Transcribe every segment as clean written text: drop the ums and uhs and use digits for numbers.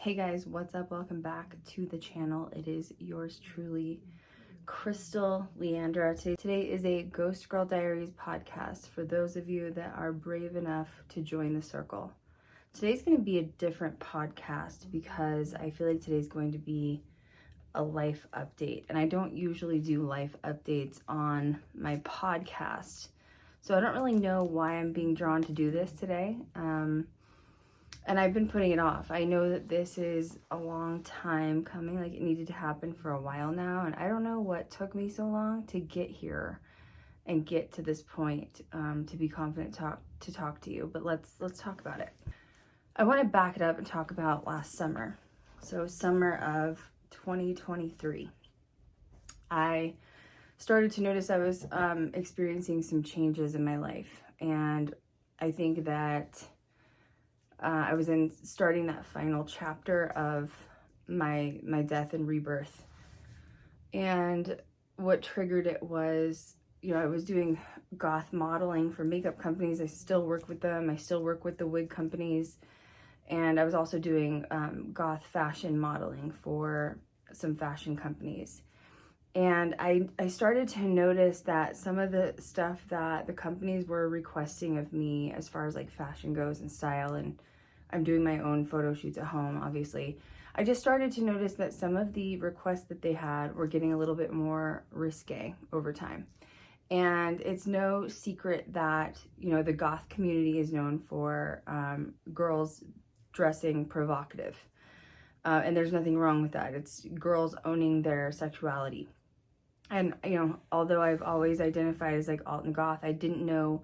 Hey guys, what's up? Welcome back to the channel. It is yours truly, Krystal Leandra. Today is a Ghost Girl Diaries podcast for those of you that are brave enough to join the circle. Today's going to be a different podcast because I feel like today's going to be a life update. And I don't usually do life updates on my podcast. So I don't really know why I'm being drawn to do this today. And I've been putting it off. I know that this is a long time coming, like it needed to happen for a while now, and I don't know what took me so long to get here and get to this point to be confident to talk to you. But let's talk about it. I want to back it up and talk about last summer. So summer of 2023. I started to notice I was experiencing some changes in my life, and I think that I was starting that final chapter of my death and rebirth. And what triggered it was, I was doing goth modeling for makeup companies. I still work with them. I still work with the wig companies. And I was also doing goth fashion modeling for some fashion companies. And I started to notice that some of the stuff that the companies were requesting of me as far as like fashion goes and style, and I'm doing my own photo shoots at home, obviously. I just started to notice that some of the requests that they had were getting a little bit more risque over time. And it's no secret that, the goth community is known for girls dressing provocative. And there's nothing wrong with that. It's girls owning their sexuality. And, although I've always identified as like alt and goth, I didn't know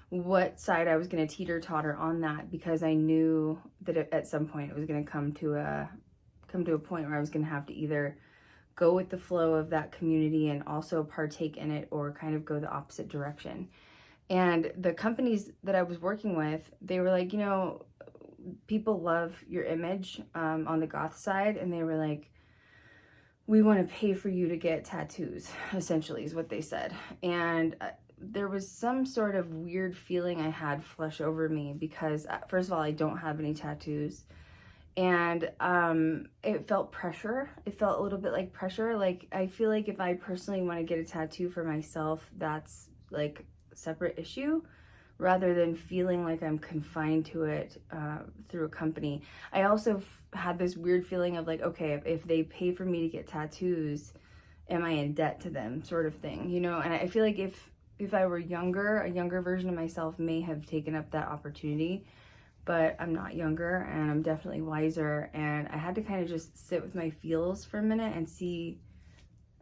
what side I was going to teeter-totter on that, because I knew that at some point it was going to come to a point where I was going to have to either go with the flow of that community and also partake in it, or kind of go the opposite direction. And the companies that I was working with, they were like, people love your image on the goth side, and they were like, we want to pay for you to get tattoos, essentially is what they said. And there was some sort of weird feeling I had flush over me, because first of all, I don't have any tattoos, and it felt pressure. It felt a little bit like pressure. Like, I feel like if I personally want to get a tattoo for myself, that's like a separate issue, rather than feeling like I'm confined to it through a company. I also had this weird feeling of like, okay, if they pay for me to get tattoos, am I in debt to them, sort of thing, And I feel like if I were younger, a younger version of myself may have taken up that opportunity, but I'm not younger, and I'm definitely wiser, and I had to kind of just sit with my feels for a minute and see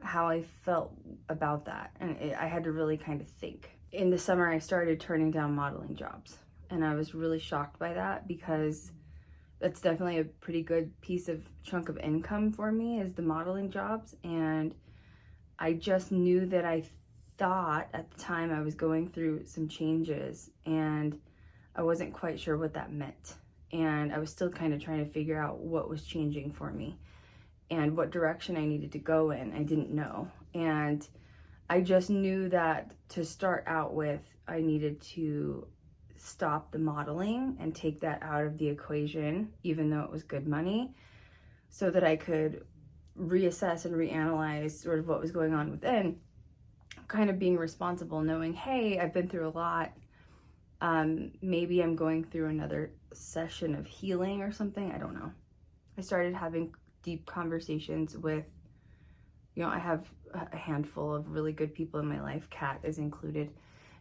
how I felt about that, and I had to really kind of think. In the summer, I started turning down modeling jobs, and I was really shocked by that, because that's definitely a pretty good chunk of income for me, is the modeling jobs. And I just knew that I thought at the time I was going through some changes, and I wasn't quite sure what that meant. And I was still kind of trying to figure out what was changing for me and what direction I needed to go in. I didn't know. And I just knew that to start out with, I needed to stop the modeling and take that out of the equation, even though it was good money, so that I could reassess and reanalyze sort of what was going on within, kind of being responsible, knowing, hey, I've been through a lot. Maybe I'm going through another session of healing or something. I don't know. I started having deep conversations with, I have a handful of really good people in my life, Kat is included.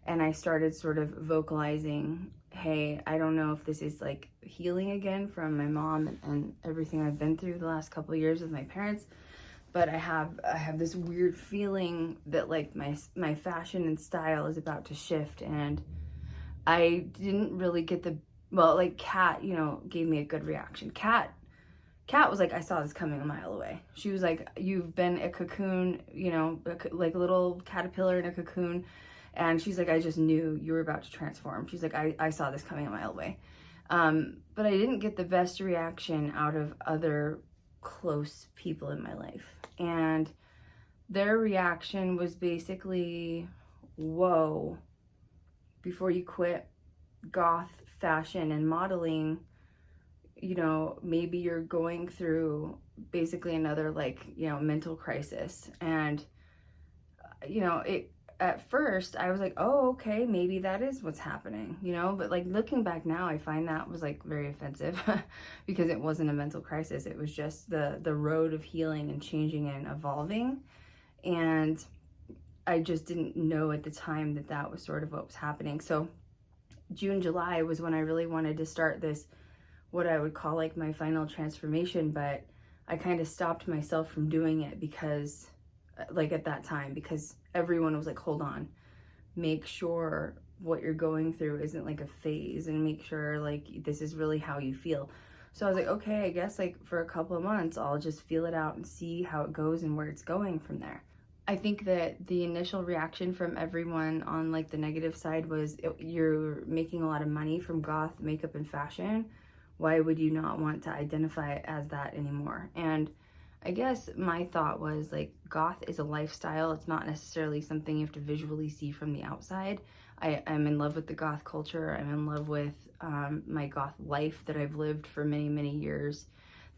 And I started sort of vocalizing, hey, I don't know if this is like healing again from my mom and everything I've been through the last couple of years with my parents, but I have this weird feeling that like my fashion and style is about to shift. And I didn't really get like Kat, gave me a good reaction. Kat was like, I saw this coming a mile away. She was like, you've been a cocoon, like a little caterpillar in a cocoon. And she's like, I just knew you were about to transform. She's like, I saw this coming a mile away. But I didn't get the best reaction out of other close people in my life. And their reaction was basically, whoa, before you quit goth fashion and modeling, you know, maybe you're going through basically another, like, you know, mental crisis. And, you know, at first I was like, oh, okay, maybe that is what's happening, you know, but like looking back now, I find that was like very offensive because it wasn't a mental crisis. It was just the road of healing and changing and evolving. And I just didn't know at the time that that was sort of what was happening. So June, July was when I really wanted to start this, what I would call like my final transformation, but I kind of stopped myself from doing it because, like at that time, because everyone was like, hold on, make sure what you're going through isn't like a phase, and make sure like this is really how you feel. So I was like, okay, I guess like for a couple of months, I'll just feel it out and see how it goes and where it's going from there. I think that the initial reaction from everyone on like the negative side was, you're making a lot of money from goth makeup and fashion. Why would you not want to identify as that anymore? And I guess my thought was like, goth is a lifestyle. It's not necessarily something you have to visually see from the outside. I'm in love with the goth culture. I'm in love with my goth life that I've lived for many, many years.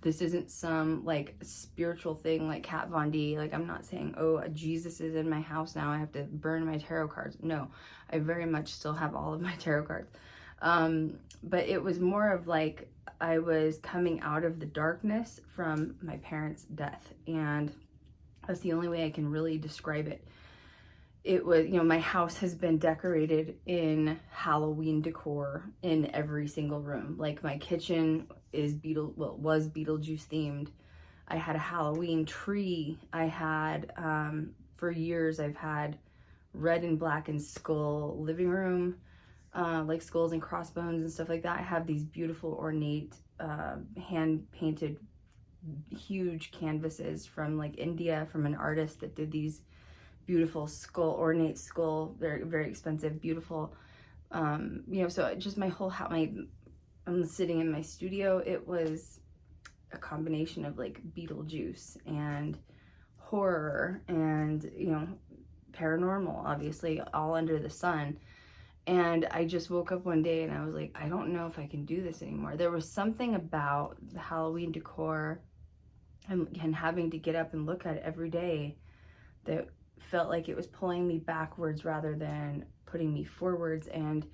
This isn't some like spiritual thing like Kat Von D. Like, I'm not saying, oh, Jesus is in my house now, I have to burn my tarot cards. No, I very much still have all of my tarot cards. But it was more of like, I was coming out of the darkness from my parents' death. And that's the only way I can really describe it. It was, you know, my house has been decorated in Halloween decor in every single room. Like, my kitchen is was Beetlejuice themed. I had a Halloween tree. I had, for years, I've had red and black and skull living room, like skulls and crossbones and stuff like that. I have these beautiful ornate, hand-painted, huge canvases from like India, from an artist that did these beautiful ornate skull, very, very expensive, beautiful. You know, so just my whole house, I'm sitting in my studio. It was a combination of like Beetlejuice and horror and, you know, paranormal, obviously, all under the sun. And I just woke up one day and I was like, I don't know if I can do this anymore. There was something about the Halloween decor and having to get up and look at it every day that felt like it was pulling me backwards rather than putting me forwards. And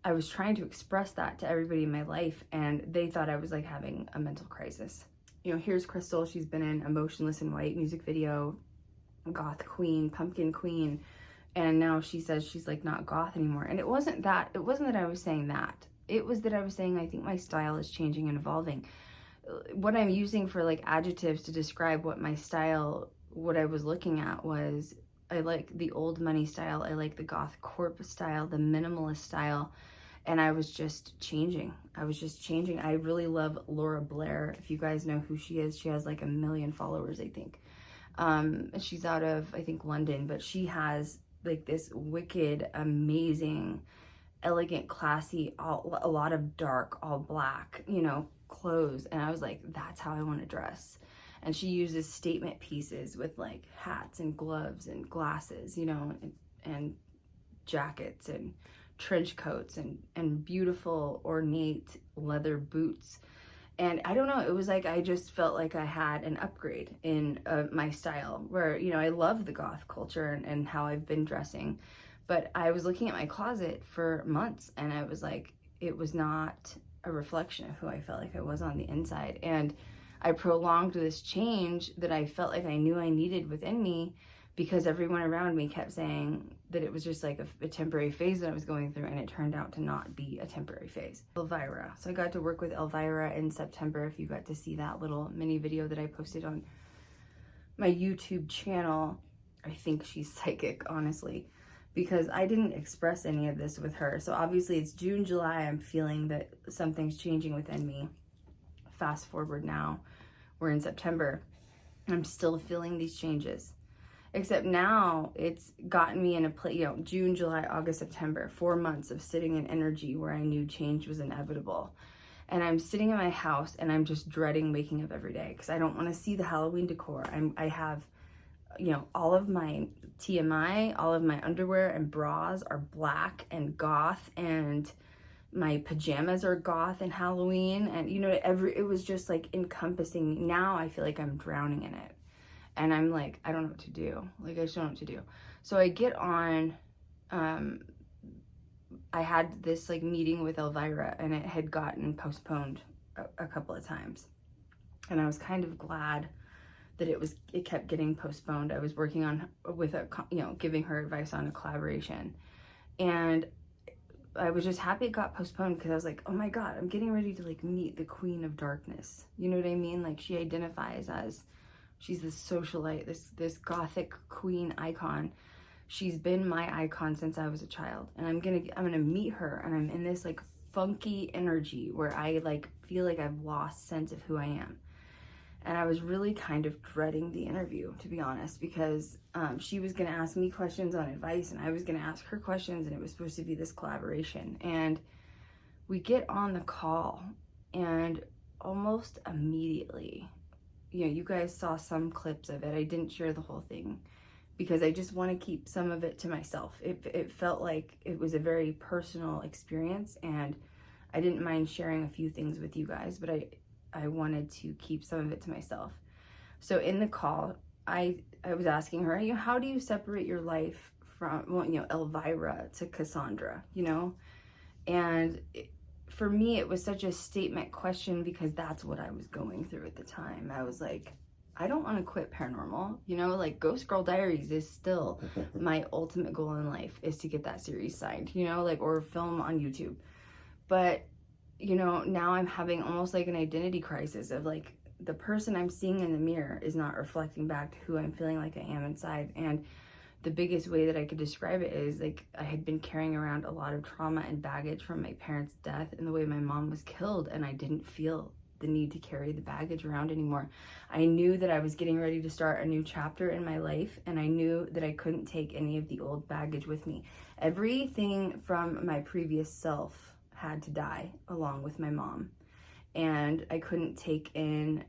I was trying to express that to everybody in my life, and they thought I was like having a mental crisis. You know, here's Krystal. She's been in a Motionless in White music video, goth queen, pumpkin queen, and now she says she's like not goth anymore. And it wasn't that I was saying that. It was that I was saying I think my style is changing and evolving. What I'm using for like adjectives to describe what my style, what I was looking at was, I like the old money style, I like the goth corp style, the minimalist style, and I was just changing. I really love Laura Blair. If you guys know who she is, she has like 1 million followers, I think. She's out of, I think, London, but she has like this wicked, amazing, elegant, classy, a lot of dark, all black, you know, clothes. And I was like, that's how I want to dress. And she uses statement pieces with like hats and gloves and glasses, you know, and jackets and trench coats and beautiful ornate leather boots. And I don't know, it was like I just felt like I had an upgrade in my style, where, you know, I love the goth culture and how I've been dressing. But I was looking at my closet for months and I was like, it was not a reflection of who I felt like I was on the inside. And I prolonged this change that I felt like I knew I needed within me, because everyone around me kept saying that it was just like a temporary phase that I was going through, and it turned out to not be a temporary phase. Elvira. So I got to work with Elvira in September. If you got to see that little mini video that I posted on my YouTube channel, I think she's psychic, honestly, because I didn't express any of this with her. So obviously it's June, July, I'm feeling that something's changing within me. Fast forward now, we're in September, I'm still feeling these changes. Except now it's gotten me in a place, you know, June, July, August, September, 4 months of sitting in energy where I knew change was inevitable. And I'm sitting in my house and I'm just dreading waking up every day because I don't want to see the Halloween decor. I have, you know, all of my TMI, all of my underwear and bras are black and goth and my pajamas are goth and Halloween, and you know, it was just like encompassing me. Now I feel like I'm drowning in it, and I'm like, I don't know what to do. Like, I just don't know what to do. So I get on, I had this like meeting with Elvira, and it had gotten postponed a couple of times, and I was kind of glad that it kept getting postponed. I was working on with giving her advice on a collaboration, and I was just happy it got postponed, because I was like, oh my God, I'm getting ready to like meet the Queen of Darkness. You know what I mean? Like, she identifies as, she's this socialite, this gothic queen icon. She's been my icon since I was a child, and I'm gonna meet her, and I'm in this like funky energy where I like feel like I've lost sense of who I am. And I was really kind of dreading the interview, to be honest, because she was going to ask me questions on advice, and I was going to ask her questions, and it was supposed to be this collaboration. And we get on the call, and almost immediately, you know, you guys saw some clips of it. I didn't share the whole thing because I just want to keep some of it to myself. It felt like it was a very personal experience, and I didn't mind sharing a few things with you guys, but I wanted to keep some of it to myself. So in the call, I was asking her, you know, how do you separate your life from, well, you know, Elvira to Cassandra, you know? And for me, it was such a statement question, because that's what I was going through at the time. I was like, I don't want to quit paranormal, you know, like Ghost Girl Diaries is still my ultimate goal in life, is to get that series signed, you know, like, or film on YouTube. But you know, now I'm having almost like an identity crisis of like, the person I'm seeing in the mirror is not reflecting back to who I'm feeling like I am inside. And the biggest way that I could describe it is like, I had been carrying around a lot of trauma and baggage from my parents' death and the way my mom was killed, and I didn't feel the need to carry the baggage around anymore. I knew that I was getting ready to start a new chapter in my life, and I knew that I couldn't take any of the old baggage with me. Everything from my previous self had to die along with my mom, and I couldn't take in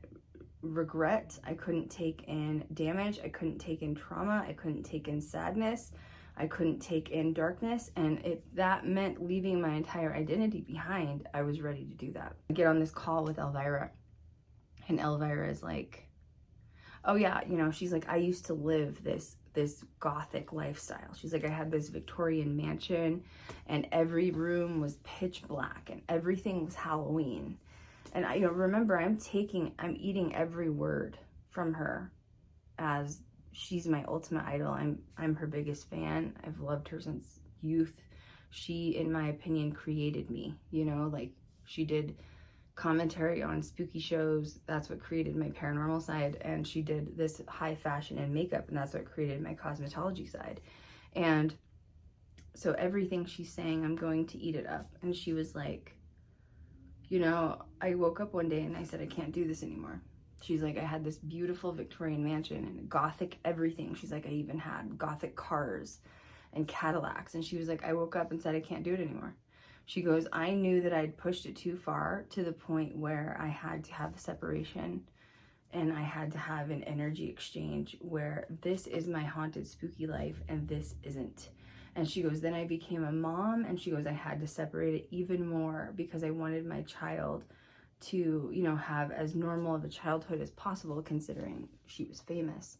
regret, I couldn't take in damage, I couldn't take in trauma, I couldn't take in sadness, I couldn't take in darkness, and if that meant leaving my entire identity behind, I was ready to do that. I get on this call with Elvira, and Elvira is like, oh yeah, you know, she's like, I used to live this gothic lifestyle. She's like, I had this Victorian mansion, and every room was pitch black, and everything was Halloween. And I, you know, remember, I'm eating every word from her, as she's my ultimate idol. I'm her biggest fan. I've loved her since youth. She, in my opinion, created me, you know, like, she did commentary on spooky shows, that's what created my paranormal side, and she did this high fashion and makeup, and that's what created my cosmetology side. And so everything she's saying, I'm going to eat it up. And she was like, you know, I woke up one day and I said, I can't do this anymore. She's like, I had this beautiful Victorian mansion and gothic everything. She's like, I even had gothic cars and Cadillacs. And she was like, I woke up and said, I can't do it anymore. She goes, I knew that I'd pushed it too far, to the point where I had to have the separation, and I had to have an energy exchange where this is my haunted, spooky life and this isn't. And she goes, then I became a mom, and she goes, I had to separate it even more, because I wanted my child to, you know, have as normal of a childhood as possible, considering she was famous.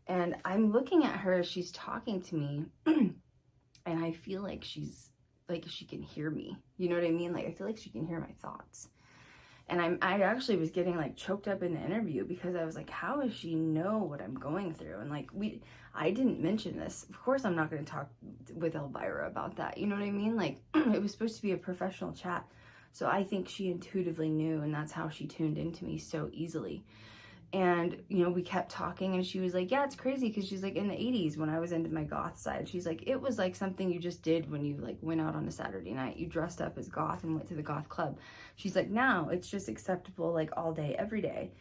And I'm looking at her as she's talking to me, and I feel like she can hear me. You know what I mean? Like, I feel like she can hear my thoughts. And I actually was getting like choked up in the interview, because I was like, how does she know what I'm going through? And like, I didn't mention this. Of course, I'm not going to talk with Elvira about that. You know what I mean? Like, it was supposed to be a professional chat. So I think she intuitively knew, and that's how she tuned into me so easily. And, you know, we kept talking, and she was like, yeah, it's crazy, because she's like, in the 80s, when I was into my goth side, she's like, it was like something you just did when you like went out on a Saturday night. You dressed up as goth and went to the goth club. She's like, now it's just acceptable, like all day, every day.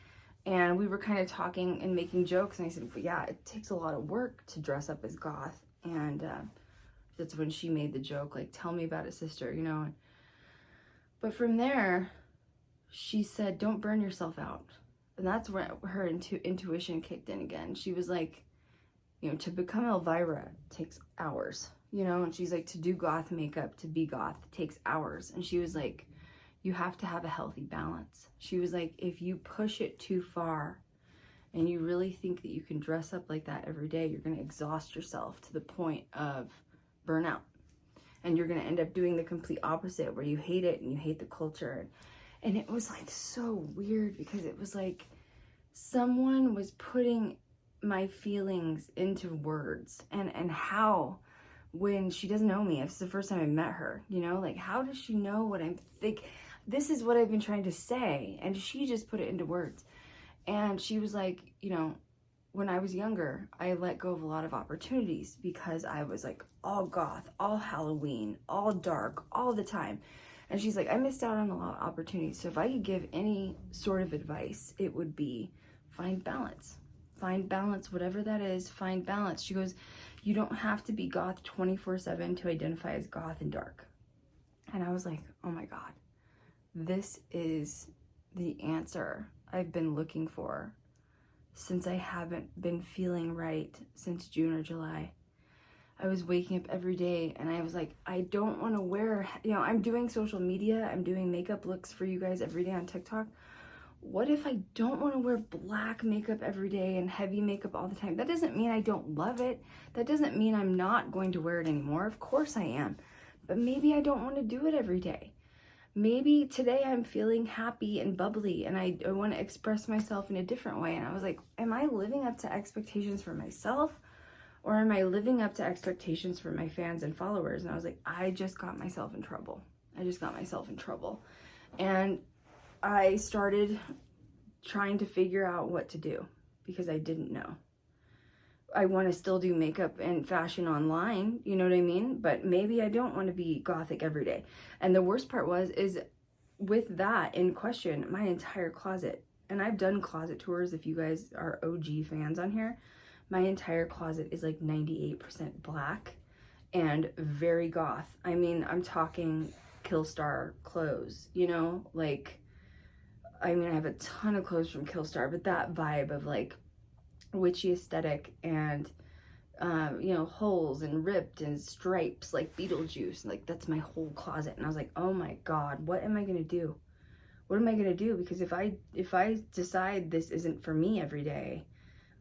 And we were kind of talking and making jokes, and I said, well, yeah, it takes a lot of work to dress up as goth. And that's when she made the joke, like, tell me about it, sister, you know. But from there, she said, don't burn yourself out. And that's where her intuition kicked in again. She was like, you know, to become Elvira takes hours. you know, and she's like, to do goth makeup, to be goth, takes hours. And she was like, you have to have a healthy balance. She was like, if you push it too far and you really think that you can dress up like that every day, you're going to exhaust yourself to the point of burnout. And you're going to end up doing the complete opposite, where you hate it and you hate the culture. And it was like so weird, because it was like someone was putting my feelings into words, and how, when she doesn't know me, it's the first time I met her, you know, like, how does she know what I'm thinking? This is what I've been trying to say, and she just put it into words. And she was like, you know, when I was younger, I let go of a lot of opportunities because I was like all goth, all Halloween, all dark, all the time. And she's like, I missed out on a lot of opportunities. So if I could give any sort of advice, it would be find balance. Find balance, whatever that is, find balance. She goes, you don't have to be goth 24/7 to identify as goth and dark. And I was like, oh my God, this is the answer I've been looking for since I haven't been feeling right since June or July. I was waking up every day and I was like, I don't want to wear, you know, I'm doing social media, I'm doing makeup looks for you guys every day on TikTok. What if I don't want to wear black makeup every day and heavy makeup all the time? That doesn't mean I don't love it. That doesn't mean I'm not going to wear it anymore. Of course I am. But maybe I don't want to do it every day. Maybe today I'm feeling happy and bubbly and I want to express myself in a different way. And I was like, am I living up to expectations for myself, or am I living up to expectations for my fans and followers? And I was like, I just got myself in trouble. And I started trying to figure out what to do, because I didn't know. I want to still do makeup and fashion online, you know what I mean? But maybe I don't want to be gothic every day. And the worst part is with that in question, my entire closet, and I've done closet tours, if you guys are OG fans on here, my entire closet is like 98% black and very goth. I mean, I'm talking Killstar clothes, you know, like, I mean, I have a ton of clothes from Killstar, but that vibe of like witchy aesthetic and, you know, holes and ripped and stripes like Beetlejuice, like that's my whole closet. And I was like, oh my God, what am I going to do? What am I going to do? Because if I decide this isn't for me every day,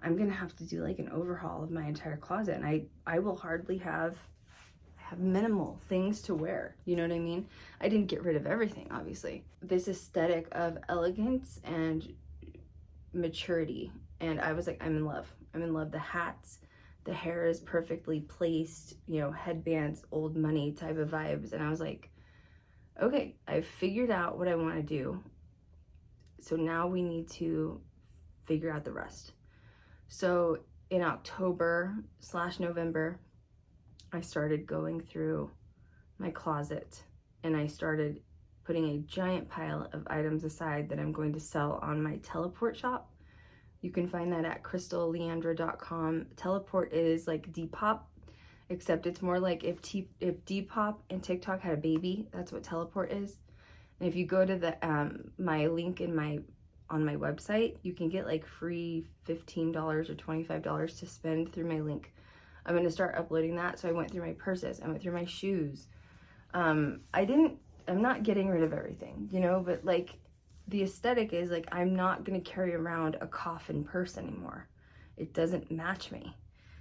I'm going to have to do like an overhaul of my entire closet. And I will hardly have minimal things to wear, you know what I mean? I didn't get rid of everything, obviously. This aesthetic of elegance and maturity, and I was like, I'm in love. The hats, the hair is perfectly placed, you know, headbands, old money type of vibes. And I was like, okay, I've figured out what I want to do, so now we need to figure out the rest. So in October/November, I started going through my closet and I started putting a giant pile of items aside that I'm going to sell on my teleport shop. You can find that at KRYSTALLEANDRA.com. Teleport is like Depop, except it's more like if Depop and TikTok had a baby, that's what teleport is. And if you go to the my link in on my website, you can get like free $15 or $25 to spend through my link. I'm going to start uploading that. So I went through my purses, I went through my shoes. I'm not getting rid of everything, you know, but like the aesthetic is like, I'm not going to carry around a coffin purse anymore. It doesn't match me.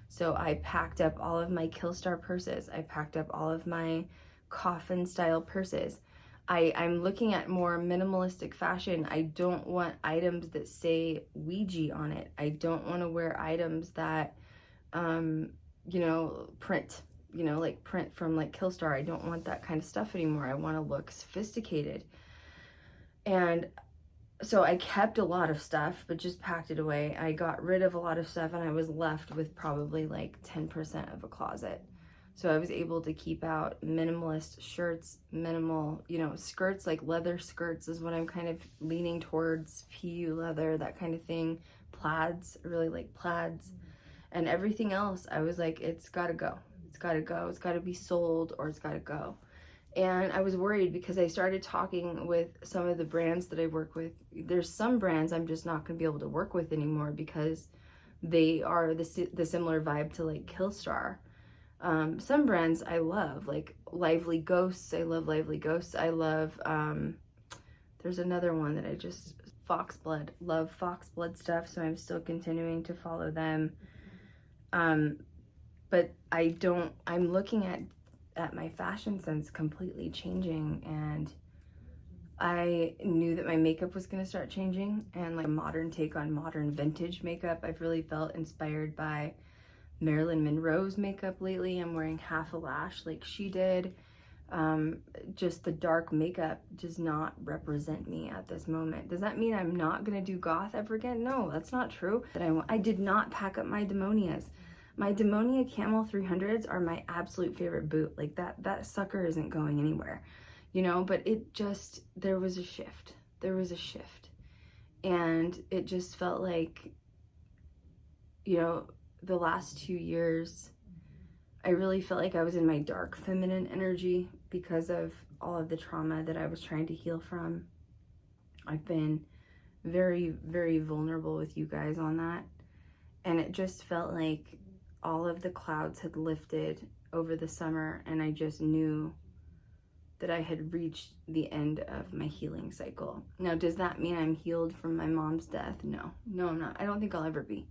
So I packed up all of my Killstar purses. I packed up all of my coffin style purses. I'm looking at more minimalistic fashion. I don't want items that say Ouija on it. I don't want to wear items that, you know, print, you know, like print from like Killstar. I don't want that kind of stuff anymore. I want to look sophisticated. And so I kept a lot of stuff, but just packed it away. I got rid of a lot of stuff and I was left with probably like 10% of a closet. So I was able to keep out minimalist shirts, minimal, you know, skirts, like leather skirts is what I'm kind of leaning towards, PU leather, that kind of thing. Plaids, I really like plaids. And everything else, I was like, it's gotta go. It's gotta go. It's gotta be sold, or it's gotta go. And I was worried because I started talking with some of the brands that I work with. There's some brands I'm just not gonna be able to work with anymore because they are the similar vibe to like Killstar. Some brands I love, like Lively Ghosts. I love Lively Ghosts. I love, there's another one that I just, Foxblood. Love Foxblood stuff, so I'm still continuing to follow them. But I'm looking at my fashion sense completely changing, and I knew that my makeup was gonna start changing, and like a modern take on modern vintage makeup. I've really felt inspired by Marilyn Monroe's makeup lately. I'm wearing half a lash like she did. Just the dark makeup does not represent me at this moment. Does that mean I'm not gonna do goth ever again? No, that's not true. I did not pack up my demonias. My Demonia Camel 300s are my absolute favorite boot. Like that sucker isn't going anywhere, you know, but there was a shift. There was a shift. And it just felt like, you know, the last 2 years, I really felt like I was in my dark feminine energy because of all of the trauma that I was trying to heal from. I've been very, very vulnerable with you guys on that. And it just felt like all of the clouds had lifted over the summer, and I just knew that I had reached the end of my healing cycle. Now, does that mean I'm healed from my mom's death? No, I'm not. I don't think I'll ever be.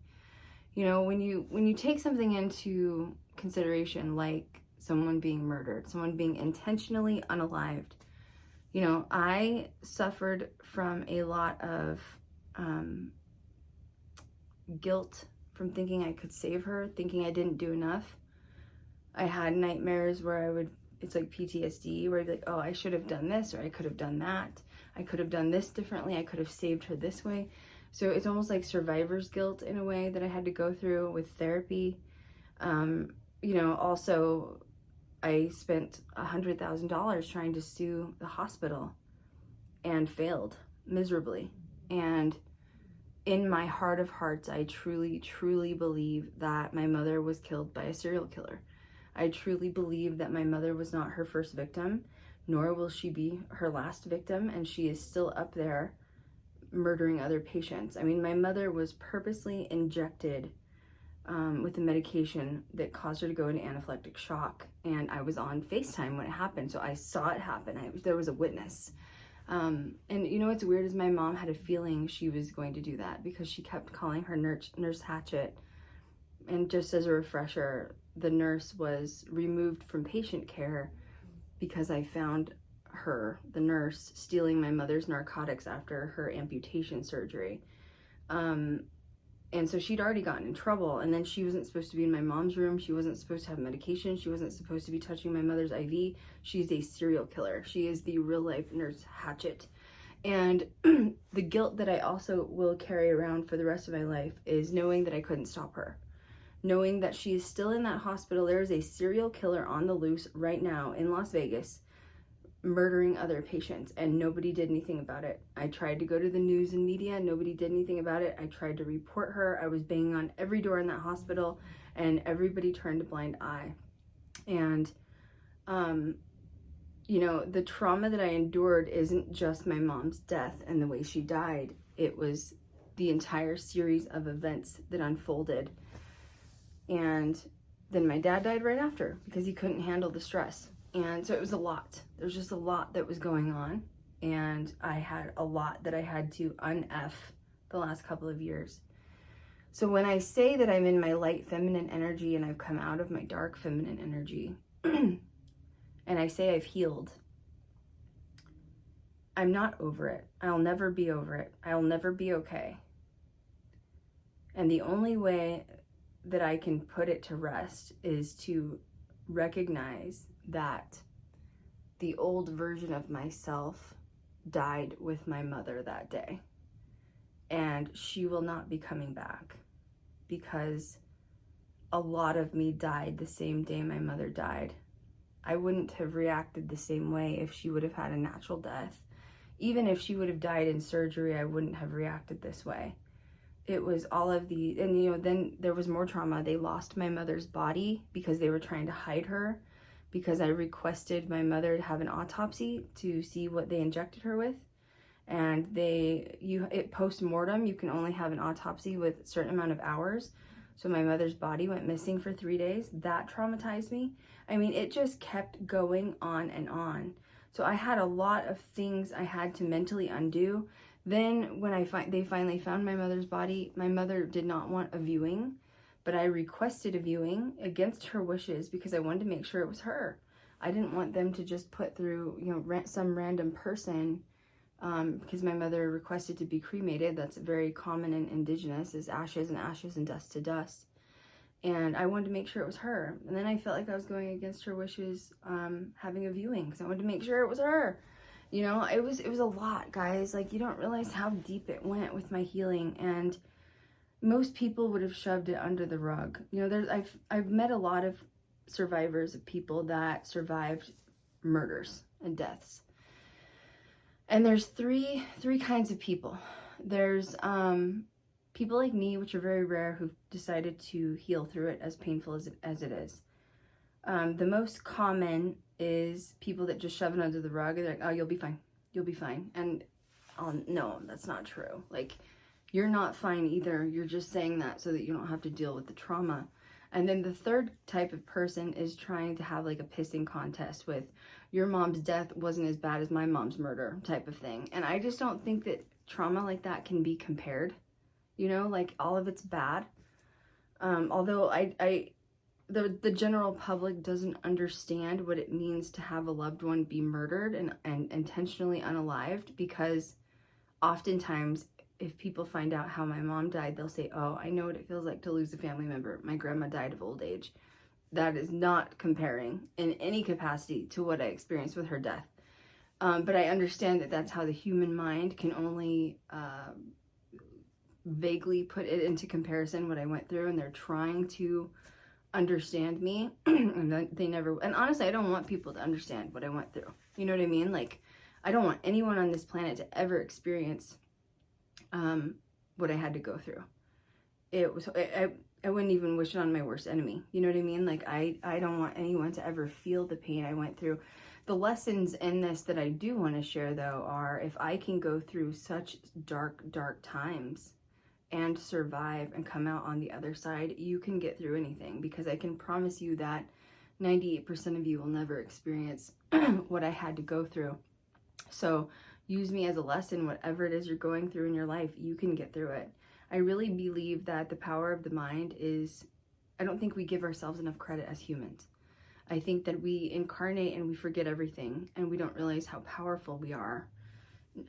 You know, when you take something into consideration, like someone being murdered, someone being intentionally unalived, you know, I suffered from a lot of guilt from thinking I could save her, thinking I didn't do enough. I had nightmares where it's like PTSD, where I'd be like, oh, I should have done this, or I could have done that. I could have done this differently. I could have saved her this way. So it's almost like survivor's guilt in a way that I had to go through with therapy. You know, also I spent $100,000 trying to sue the hospital and failed miserably. And in my heart of hearts, I truly, truly believe that my mother was killed by a serial killer. I truly believe that my mother was not her first victim, nor will she be her last victim, and she is still up there murdering other patients. I mean, my mother was purposely injected with a medication that caused her to go into anaphylactic shock, and I was on FaceTime when it happened, so I saw it happen. There was a witness. And you know what's weird is my mom had a feeling she was going to do that because she kept calling her nurse Hatchet. And just as a refresher, the nurse was removed from patient care because I found the nurse, stealing my mother's narcotics after her amputation surgery. And so she'd already gotten in trouble, and then she wasn't supposed to be in my mom's room. She wasn't supposed to have medication. She wasn't supposed to be touching my mother's IV. She's a serial killer. She is the real life nurse Hatchet. And the guilt that I also will carry around for the rest of my life is knowing that I couldn't stop her. Knowing that she is still in that hospital. There is a serial killer on the loose right now in Las Vegas, murdering other patients, and nobody did anything about it. I tried to go to the news and media, nobody did anything about it. I tried to report her. I was banging on every door in that hospital, and everybody turned a blind eye. And you know, the trauma that I endured isn't just my mom's death and the way she died. It was the entire series of events that unfolded. And then my dad died right after because he couldn't handle the stress. And so it was a lot. There's just a lot that was going on. And I had a lot that I had to un-F the last couple of years. So when I say that I'm in my light feminine energy and I've come out of my dark feminine energy, and I say I've healed, I'm not over it. I'll never be over it. I'll never be okay. And the only way that I can put it to rest is to recognize that the old version of myself died with my mother that day, and she will not be coming back because a lot of me died the same day my mother died. I wouldn't have reacted the same way if she would have had a natural death. Even if she would have died in surgery, I wouldn't have reacted this way. It was all of the, and you know, then there was more trauma. They lost my mother's body because they were trying to hide her, because I requested my mother to have an autopsy to see what they injected her with. And post-mortem, you can only have an autopsy with a certain amount of hours. So my mother's body went missing for 3 days. That traumatized me. I mean, it just kept going on and on. So I had a lot of things I had to mentally undo. Then when they finally found my mother's body, my mother did not want a viewing, but I requested a viewing against her wishes because I wanted to make sure it was her. I didn't want them to just put through, you know, some random person, because my mother requested to be cremated. That's very common in indigenous, is ashes and ashes and dust to dust. And I wanted to make sure it was her. And then I felt like I was going against her wishes, having a viewing, because I wanted to make sure it was her. You know, it was a lot, guys. Like, you don't realize how deep it went with my healing. And most people would have shoved it under the rug. You know, I've met a lot of survivors of people that survived murders and deaths. And there's three kinds of people. There's people like me, which are very rare, who've decided to heal through it, as painful as it is. The most common is people that just shove it under the rug. They're like, oh, you'll be fine. You'll be fine. And no, that's not true. Like, you're not fine either. You're just saying that so that you don't have to deal with the trauma. And then the third type of person is trying to have like a pissing contest with, your mom's death wasn't as bad as my mom's murder type of thing. And I just don't think that trauma like that can be compared. You know, like, all of it's bad. Although the general public doesn't understand what it means to have a loved one be murdered and intentionally unalived, because oftentimes if people find out how my mom died, they'll say, oh, I know what it feels like to lose a family member. My grandma died of old age. That is not comparing in any capacity to what I experienced with her death. But I understand that that's how the human mind can only vaguely put it into comparison, what I went through, and they're trying to understand me. And they never, and honestly, I don't want people to understand what I went through. You know what I mean? Like, I don't want anyone on this planet to ever experience what I had to go through. I wouldn't even wish it on my worst enemy. You know what I mean? Like, I don't want anyone to ever feel the pain I went through. The lessons in this that I do want to share, though, are if I can go through such dark, dark times and survive and come out on the other side, you can get through anything, because I can promise you that 98% of you will never experience what I had to go through. So use me as a lesson. Whatever it is you're going through in your life, you can get through it. I really believe that the power of the mind is, I don't think we give ourselves enough credit as humans. I think that we incarnate and we forget everything, and we don't realize how powerful we are.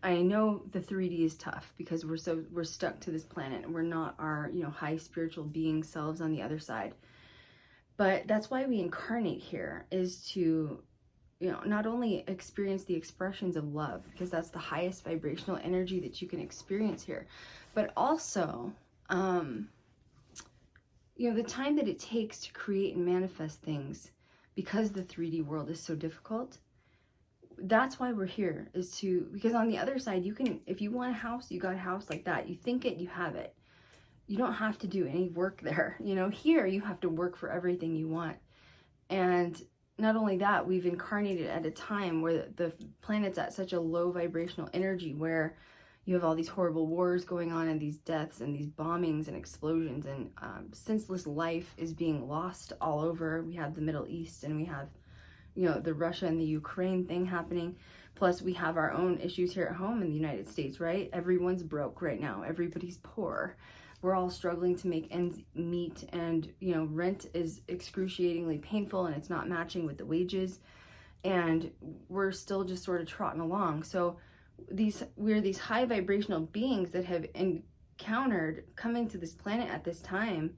I know the 3D is tough because we're stuck to this planet and we're not our, you know, high spiritual being selves on the other side. But that's why we incarnate here, is to, you know, not only experience the expressions of love, because that's the highest vibrational energy that you can experience here, but also, you know, the time that it takes to create and manifest things, because the 3D world is so difficult. That's why we're here, is to, because on the other side, you can, if you want a house, you got a house like that. You think it, you have it. You don't have to do any work there. You know, here you have to work for everything you want. And not only that, we've incarnated at a time where the planet's at such a low vibrational energy, where you have all these horrible wars going on, and these deaths and these bombings and explosions, and senseless life is being lost all over. We have the Middle East, and we have, you know, the Russia and the Ukraine thing happening. Plus we have our own issues here at home in the United States, right? Everyone's broke right now. Everybody's poor. We're all struggling to make ends meet, and, you know, rent is excruciatingly painful, and it's not matching with the wages, and we're still just sort of trotting along. So we're these high vibrational beings that have encountered coming to this planet at this time.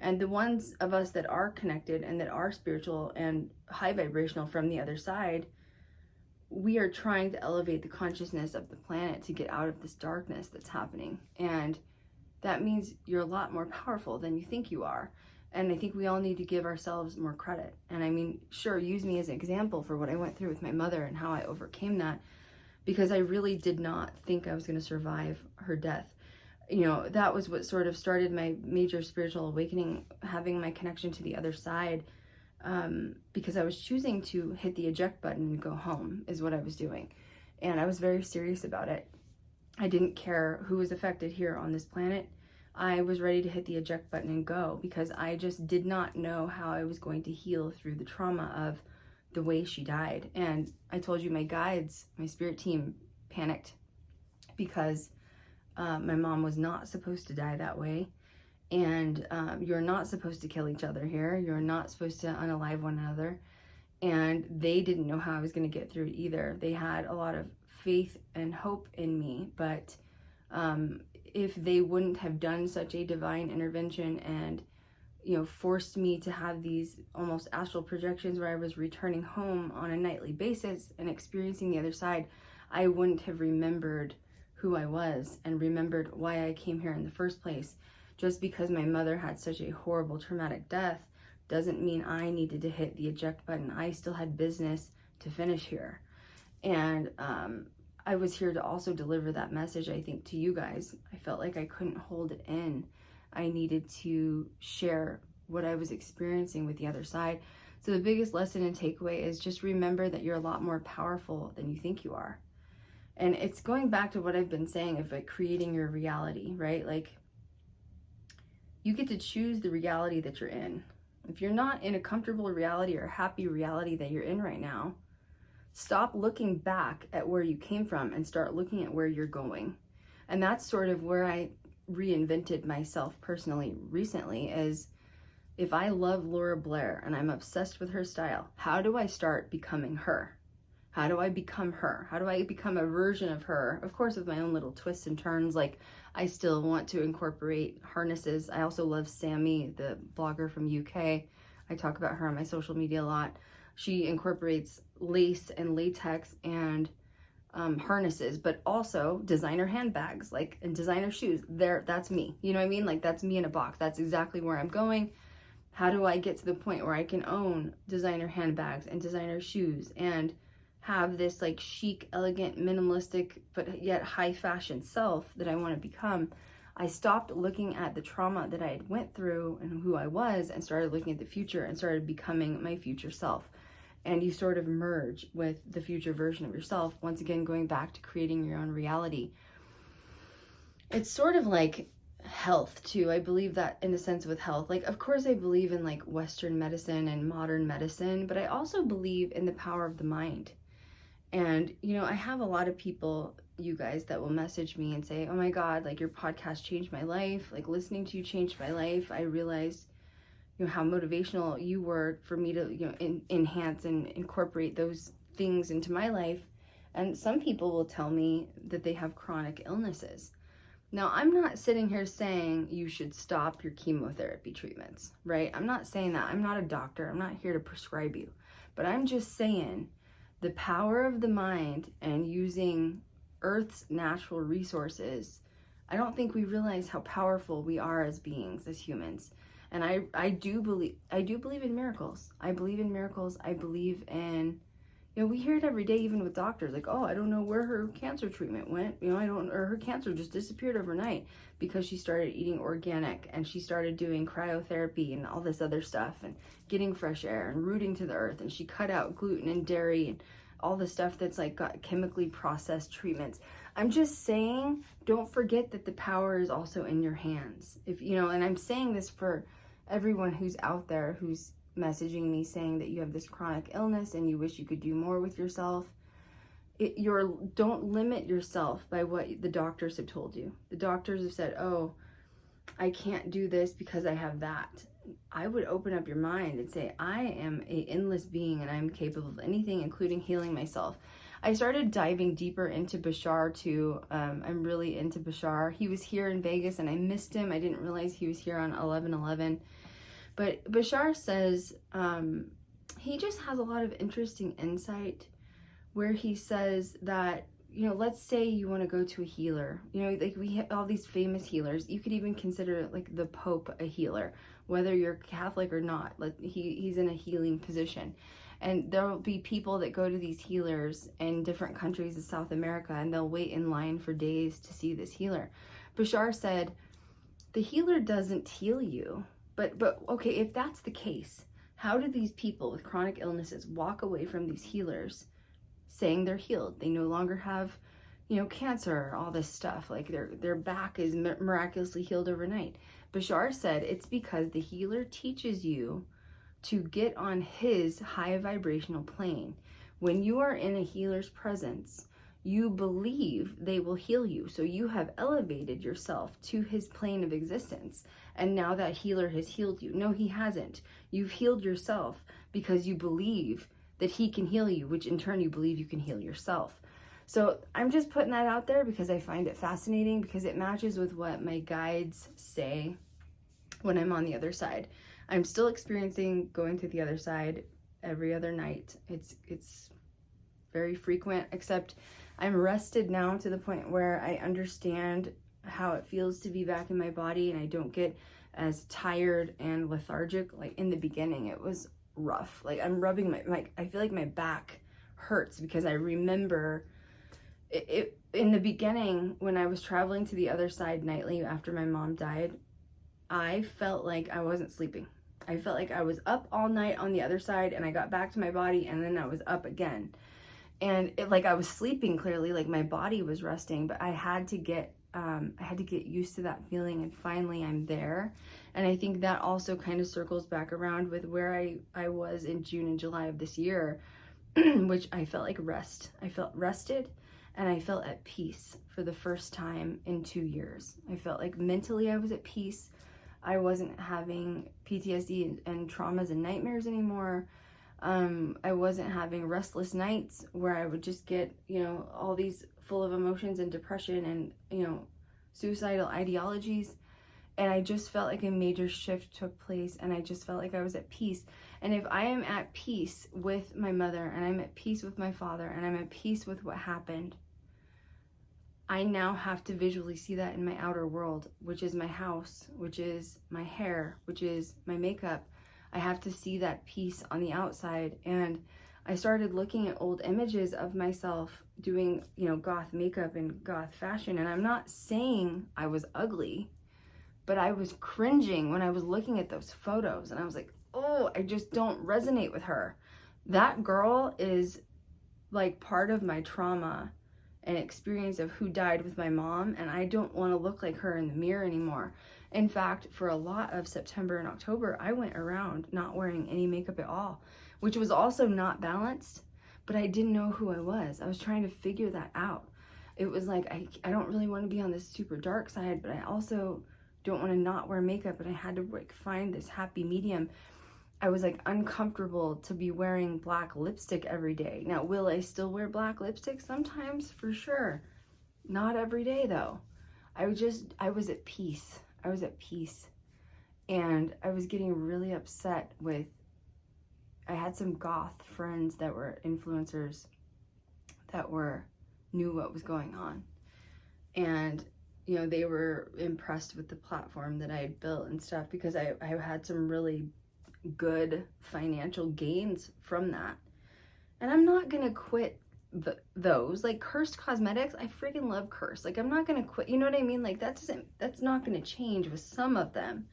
And the ones of us that are connected and that are spiritual and high vibrational from the other side, we are trying to elevate the consciousness of the planet to get out of this darkness that's happening. And that means you're a lot more powerful than you think you are. And I think we all need to give ourselves more credit. And I mean, sure, use me as an example for what I went through with my mother and how I overcame that, because I really did not think I was going to survive her death. You know, that was what sort of started my major spiritual awakening, having my connection to the other side, because I was choosing to hit the eject button and go home is what I was doing. And I was very serious about it. I didn't care who was affected here on this planet. I was ready to hit the eject button and go, because I just did not know how I was going to heal through the trauma of the way she died. And I told you, my guides, my spirit team panicked because my mom was not supposed to die that way. And you're not supposed to kill each other here. You're not supposed to unalive one another. And they didn't know how I was going to get through it either. They had a lot of faith and hope in me, but if they wouldn't have done such a divine intervention and, you know, forced me to have these almost astral projections where I was returning home on a nightly basis and experiencing the other side, I wouldn't have remembered who I was and remembered why I came here in the first place. Just because my mother had such a horrible traumatic death doesn't mean I needed to hit the eject button. I still had business to finish here. And I was here to also deliver that message, I think, to you guys. I felt like I couldn't hold it in. I needed to share what I was experiencing with the other side. So the biggest lesson and takeaway is just remember that you're a lot more powerful than you think you are. And it's going back to what I've been saying of like creating your reality, right? Like, you get to choose the reality that you're in. If you're not in a comfortable reality or happy reality that you're in right now, stop looking back at where you came from and start looking at where you're going. And that's sort of where I reinvented myself personally recently, is if I love Laura Blair and I'm obsessed with her style, how do I start becoming her? How do I become her? How do I become a version of her? Of course, with my own little twists and turns. Like, I still want to incorporate harnesses. I also love Sammy, the blogger from UK. I talk about her on my social media a lot. She incorporates lace and latex and harnesses, but also designer handbags, like, and designer shoes. That's me. You know what I mean? Like, that's me in a box. That's exactly where I'm going. How do I get to the point where I can own designer handbags and designer shoes and have this like chic, elegant, minimalistic, but yet high fashion self that I want to become? I stopped looking at the trauma that I had went through and who I was, and started looking at the future and started becoming my future self. And you sort of merge with the future version of yourself. Once again, going back to creating your own reality. It's sort of like health too. I believe that in a sense with health. Like, of course I believe in like Western medicine and modern medicine, but I also believe in the power of the mind. And, you know, I have a lot of people, you guys, that will message me and say, oh my God, like, your podcast changed my life. Like, listening to you changed my life. I realized, you know, how motivational you were for me to, you know, enhance and incorporate those things into my life. And some people will tell me that they have chronic illnesses. Now, I'm not sitting here saying you should stop your chemotherapy treatments, right? I'm not saying that. I'm not a doctor. I'm not here to prescribe you. But I'm just saying the power of the mind and using Earth's natural resources. I don't think we realize how powerful we are as beings, as humans. And I do believe in miracles. I believe in miracles. I believe in, you know, we hear it every day, even with doctors, like, oh, I don't know where her cancer treatment went. You know, or her cancer just disappeared overnight because she started eating organic and she started doing cryotherapy and all this other stuff and getting fresh air and rooting to the earth. And she cut out gluten and dairy and all the stuff that's like got chemically processed treatments. I'm just saying, don't forget that the power is also in your hands. If you know, and I'm saying this for everyone who's out there who's messaging me saying that you have this chronic illness and you wish you could do more with yourself. Don't limit yourself by what the doctors have told you. The doctors have said, oh, I can't do this because I have that. I would open up your mind and say, I am an endless being and I'm capable of anything, including healing myself. I started diving deeper into Bashar too. I'm really into Bashar. He was here in Vegas and I missed him. I didn't realize he was here on 11/11. But Bashar says he just has a lot of interesting insight where he says that, you know, let's say you want to go to a healer. You know, like we have all these famous healers. You could even consider like the Pope a healer, whether you're Catholic or not. Like he's in a healing position. And there will be people that go to these healers in different countries of South America and they'll wait in line for days to see this healer. Bashar said, the healer doesn't heal you. But okay, if that's the case, how do these people with chronic illnesses walk away from these healers saying they're healed? They no longer have cancer, all this stuff. Like their back is miraculously healed overnight. Bashar said it's because the healer teaches you to get on his high vibrational plane. When you are in a healer's presence, you believe they will heal you. So you have elevated yourself to his plane of existence. And now that healer has healed you. No, he hasn't. You've healed yourself because you believe that he can heal you, which in turn you believe you can heal yourself. So I'm just putting that out there because I find it fascinating, because it matches with what my guides say when I'm on the other side. I'm still experiencing going to the other side every other night. It's very frequent, except I'm rested now to the point where I understand how it feels to be back in my body, and I don't get as tired and lethargic. Like in the beginning, it was rough. Like I'm rubbing I feel like my back hurts because I remember it in the beginning when I was traveling to the other side nightly after my mom died. I felt like I wasn't sleeping. I felt like I was up all night on the other side, and I got back to my body, and then I was up again. And like I was sleeping clearly, like my body was resting, but I had to get used to that feeling, and finally I'm there. And I think that also kind of circles back around with where I was in June and July of this year, which I felt like rest. I felt rested, and I felt at peace for the first time in 2 years. I felt like mentally I was at peace. I wasn't having PTSD and traumas and nightmares anymore. I wasn't having restless nights where I would just get, all these full of emotions and depression and, suicidal ideologies. And I just felt like a major shift took place, and I just felt like I was at peace. And if I am at peace with my mother, and I'm at peace with my father, and I'm at peace with what happened, I now have to visually see that in my outer world, which is my house, which is my hair, which is my makeup. I have to see that peace on the outside. And I started looking at old images of myself doing, goth makeup and goth fashion. And I'm not saying I was ugly, but I was cringing when I was looking at those photos. And I was like, oh, I just don't resonate with her. That girl is like part of my trauma and experience of who died with my mom, and I don't want to look like her in the mirror anymore. In fact, for a lot of September and October, I went around not wearing any makeup at all, which was also not balanced, but I didn't know who I was. I was trying to figure that out. It was like, I don't really want to be on this super dark side, but I also don't want to not wear makeup, and I had to find this happy medium. I was like uncomfortable to be wearing black lipstick every day. Now, will I still wear black lipstick sometimes? For sure. Not every day though. I was at peace. I was at peace. And I was getting really upset with, I had some goth friends that were influencers that knew what was going on. And they were impressed with the platform that I had built and stuff, because I had some really good financial gains from that. And I'm not gonna quit those. Like Cursed Cosmetics, I freaking love Cursed. Like I'm not gonna quit, you know what I mean? Like that's not gonna change with some of them.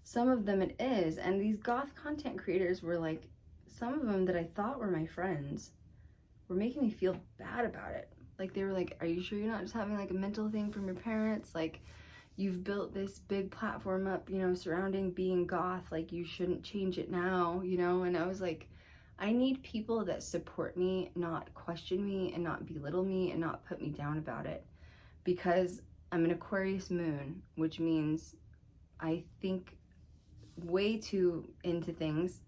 Some of them it is. And these goth content creators were like, some of them that I thought were my friends were making me feel bad about it. Like they were like, are you sure you're not just having like a mental thing from your parents? Like, you've built this big platform up, surrounding being goth, like you shouldn't change it now, and I was like, I need people that support me, not question me and not belittle me and not put me down about it, because I'm an Aquarius moon, which means I think way too into things.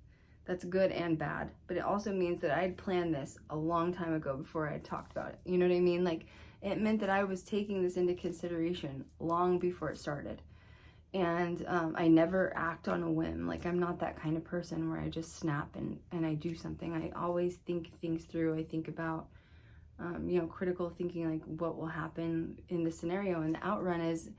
That's good and bad, but it also means that I'd planned this a long time ago before I had talked about it. You know what I mean? Like, it meant that I was taking this into consideration long before it started. And I never act on a whim. Like, I'm not that kind of person where I just snap and I do something. I always think things through. I think about, critical thinking, like what will happen in the scenario. And the outrun is,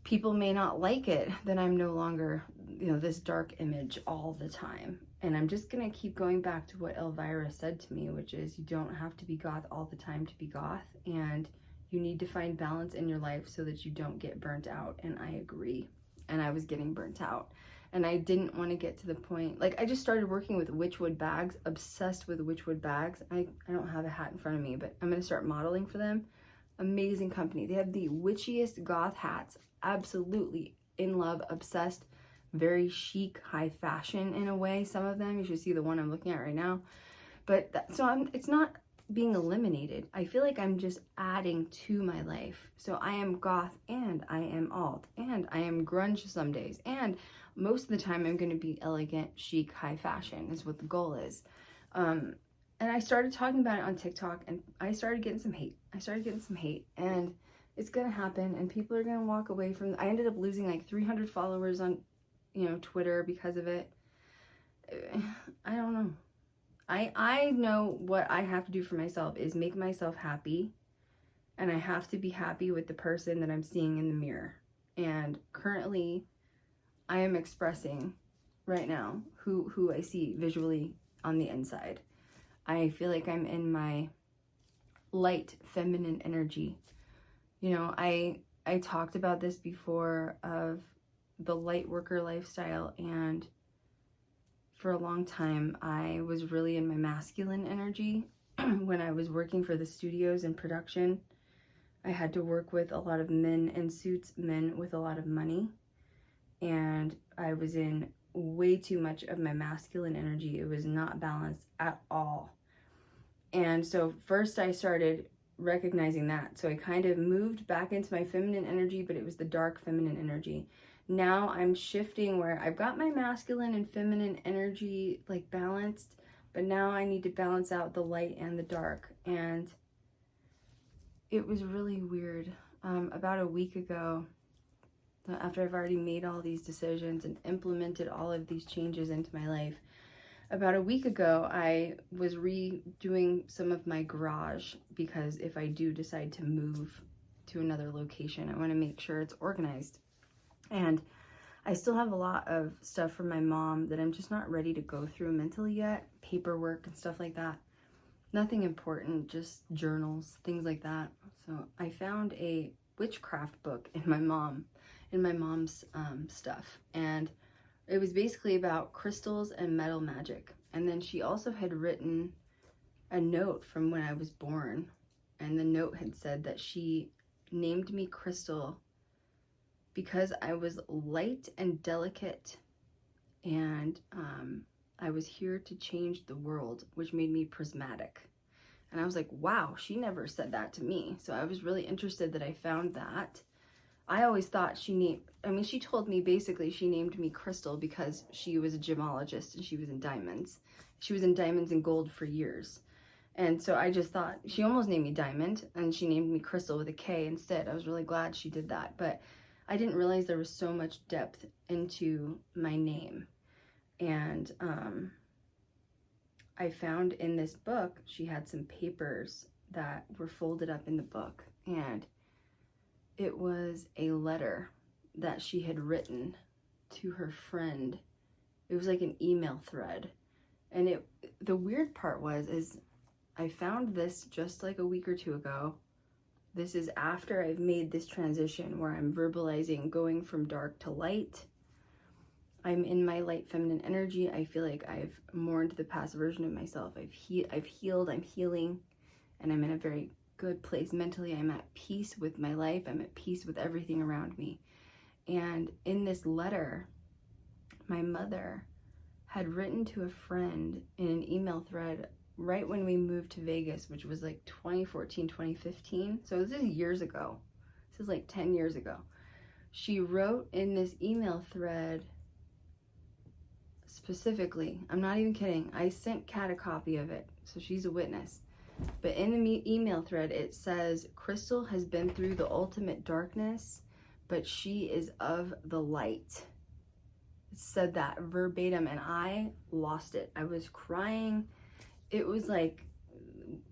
people may not like it, then I'm no longer, this dark image all the time. And I'm just gonna keep going back to what Elvira said to me, which is, you don't have to be goth all the time to be goth, and you need to find balance in your life so that you don't get burnt out. And I agree. And I was getting burnt out. And I didn't want to get to the point, like I just started working with Witchwood bags, obsessed with Witchwood bags. I don't have a hat in front of me, but I'm going to start modeling for them. Amazing company. They have the witchiest goth hats. Absolutely in love, obsessed, very chic, high fashion in a way. Some of them, you should see the one I'm looking at right now. But it's not being eliminated. I feel like I'm just adding to my life. So I am goth and I am alt and I am grunge some days. And most of the time I'm going to be elegant, chic, high fashion is what the goal is. And I started talking about it on TikTok and I started getting some hate. And it's going to happen and people are going to walk away from, I ended up losing like 300 followers on, Twitter because of it. I don't know. I know what I have to do for myself is make myself happy, and I have to be happy with the person that I'm seeing in the mirror. And currently I am expressing right now who I see visually on the inside. I feel like I'm in my light feminine energy. I talked about this before of the light worker lifestyle, and for a long time I was really in my masculine energy. When I was working for the studios and production, I had to work with a lot of men in suits, men with a lot of money, and I was in way too much of my masculine energy. It was not balanced at all. And so first I started recognizing that. So I kind of moved back into my feminine energy, but it was the dark feminine energy. Now I'm shifting where I've got my masculine and feminine energy like balanced, but now I need to balance out the light and the dark. And it was really weird. About a week ago, after I've already made all these decisions and implemented all of these changes into my life, about a week ago, I was redoing some of my garage because if I do decide to move to another location, I want to make sure it's organized. And I still have a lot of stuff from my mom that I'm just not ready to go through mentally yet. Paperwork and stuff like that. Nothing important, just journals, things like that. So I found a witchcraft book in my mom's stuff. And it was basically about crystals and metal magic. And then she also had written a note from when I was born. And the note had said that she named me Krystal because I was light and delicate, and I was here to change the world, which made me prismatic. And I was like, wow, she never said that to me. So I was really interested that I found that. I always thought she told me basically she named me Krystal because she was a gemologist and she was in diamonds. She was in diamonds and gold for years. And so I just thought, she almost named me Diamond and she named me Krystal with a K instead. I was really glad she did that. But I didn't realize there was so much depth into my name. And I found in this book, she had some papers that were folded up in the book. And it was a letter that she had written to her friend. It was like an email thread. And the weird part is I found this just like a week or two ago. This is after I've made this transition where I'm verbalizing going from dark to light. I'm in my light feminine energy. I feel like I've mourned the past version of myself. I've healed, I'm healing, and I'm in a very good place mentally. I'm at peace with my life. I'm at peace with everything around me. And in this letter, my mother had written to a friend in an email thread right when we moved to Vegas, which was like 2014, 2015. So this is years ago. This is like 10 years ago. She wrote in this email thread specifically, I'm not even kidding, I sent Kat a copy of it, so she's a witness. But in the email thread, it says, Krystal has been through the ultimate darkness, but she is of the light. It said that verbatim, and I lost it. I was crying. It was like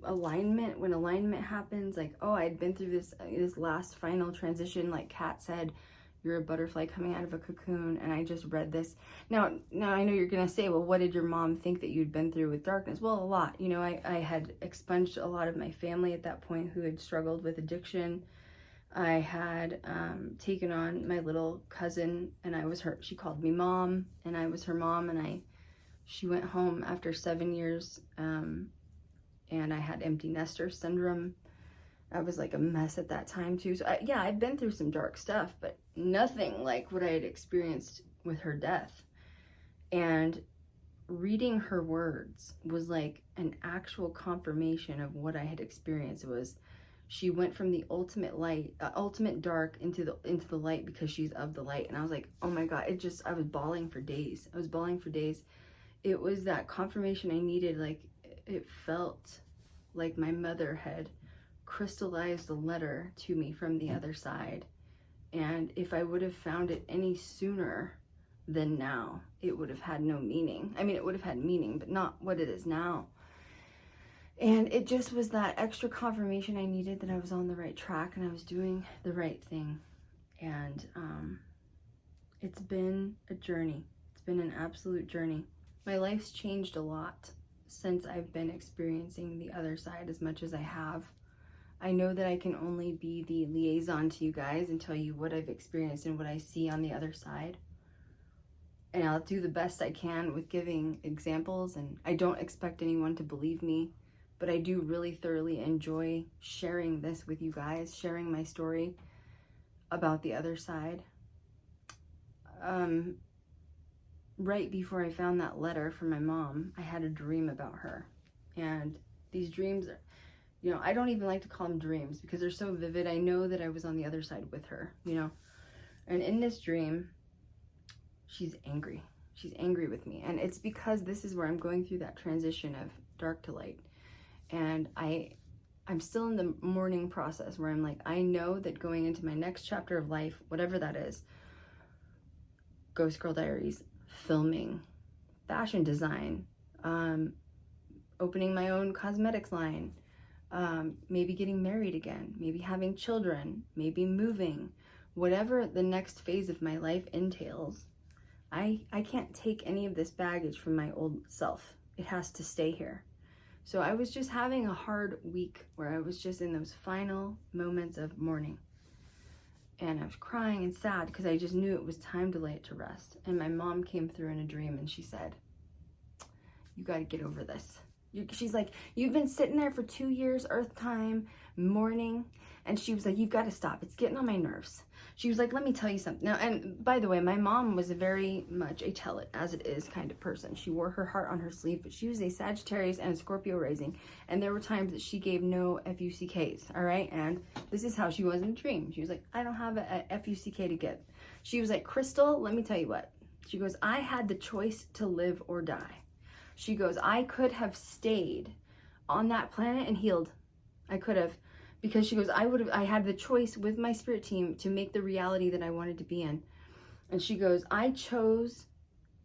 alignment. When alignment happens, like, oh, I'd been through this last final transition, like Kat said, you're a butterfly coming out of a cocoon, and I just read this. Now I know you're gonna say, well, what did your mom think that you'd been through with darkness? Well, a lot. You know, I had expunged a lot of my family at that point who had struggled with addiction. I had taken on my little cousin, and I was her, she called me mom, and I was her mom, and she went home after 7 years, and I had empty nester syndrome. I was like a mess at that time too. So yeah, I've been through some dark stuff, but nothing like what I had experienced with her death. And reading her words was like an actual confirmation of what I had experienced. It was, she went from the ultimate light, ultimate dark into the light because she's of the light. And I was like, oh my God, I was bawling for days. I was bawling for days. It was that confirmation I needed. Like, it felt like my mother had crystallized a letter to me from the other side. And if I would have found it any sooner than now, it would have had no meaning. I mean, it would have had meaning, but not what it is now. And it just was that extra confirmation I needed that I was on the right track and I was doing the right thing. And it's been a journey. It's been an absolute journey. My life's changed a lot since I've been experiencing the other side as much as I have. I know that I can only be the liaison to you guys and tell you what I've experienced and what I see on the other side. And I'll do the best I can with giving examples, and I don't expect anyone to believe me, but I do really thoroughly enjoy sharing this with you guys, sharing my story about the other side. Right before I found that letter from my mom, I had a dream about her. And these dreams are, you know, I don't even like to call them dreams because they're so vivid. I know that I was on the other side with her, you know. And in this dream, she's angry. She's angry with me. And it's because this is where I'm going through that transition of dark to light. And I'm still in the mourning process where I'm like, I know that going into my next chapter of life, whatever that is, Ghost Girl Diaries, filming, fashion design, opening my own cosmetics line, maybe getting married again, maybe having children, maybe moving, whatever the next phase of my life entails, I can't take any of this baggage from my old self. It has to stay here. So I was just having a hard week where I was just in those final moments of mourning. And I was crying and sad because I just knew it was time to lay it to rest. And my mom came through in a dream and she said, you got to get over this. She's like, you've been sitting there for 2 years, Earth time, mourning. And she was like, you've got to stop. It's getting on my nerves. She was like, let me tell you something. Now, and by the way, my mom was a very much a tell it as it is kind of person. She wore her heart on her sleeve, but she was a Sagittarius and a Scorpio rising. And there were times that she gave no FUCKs, all right? And this is how she was in the dream. She was like, I don't have a FUCK to give. She was like, Krystal, let me tell you what. She goes, I had the choice to live or die. She goes, I could have stayed on that planet and healed. I could have. Because she goes, I had the choice with my spirit team to make the reality that I wanted to be in. And she goes, I chose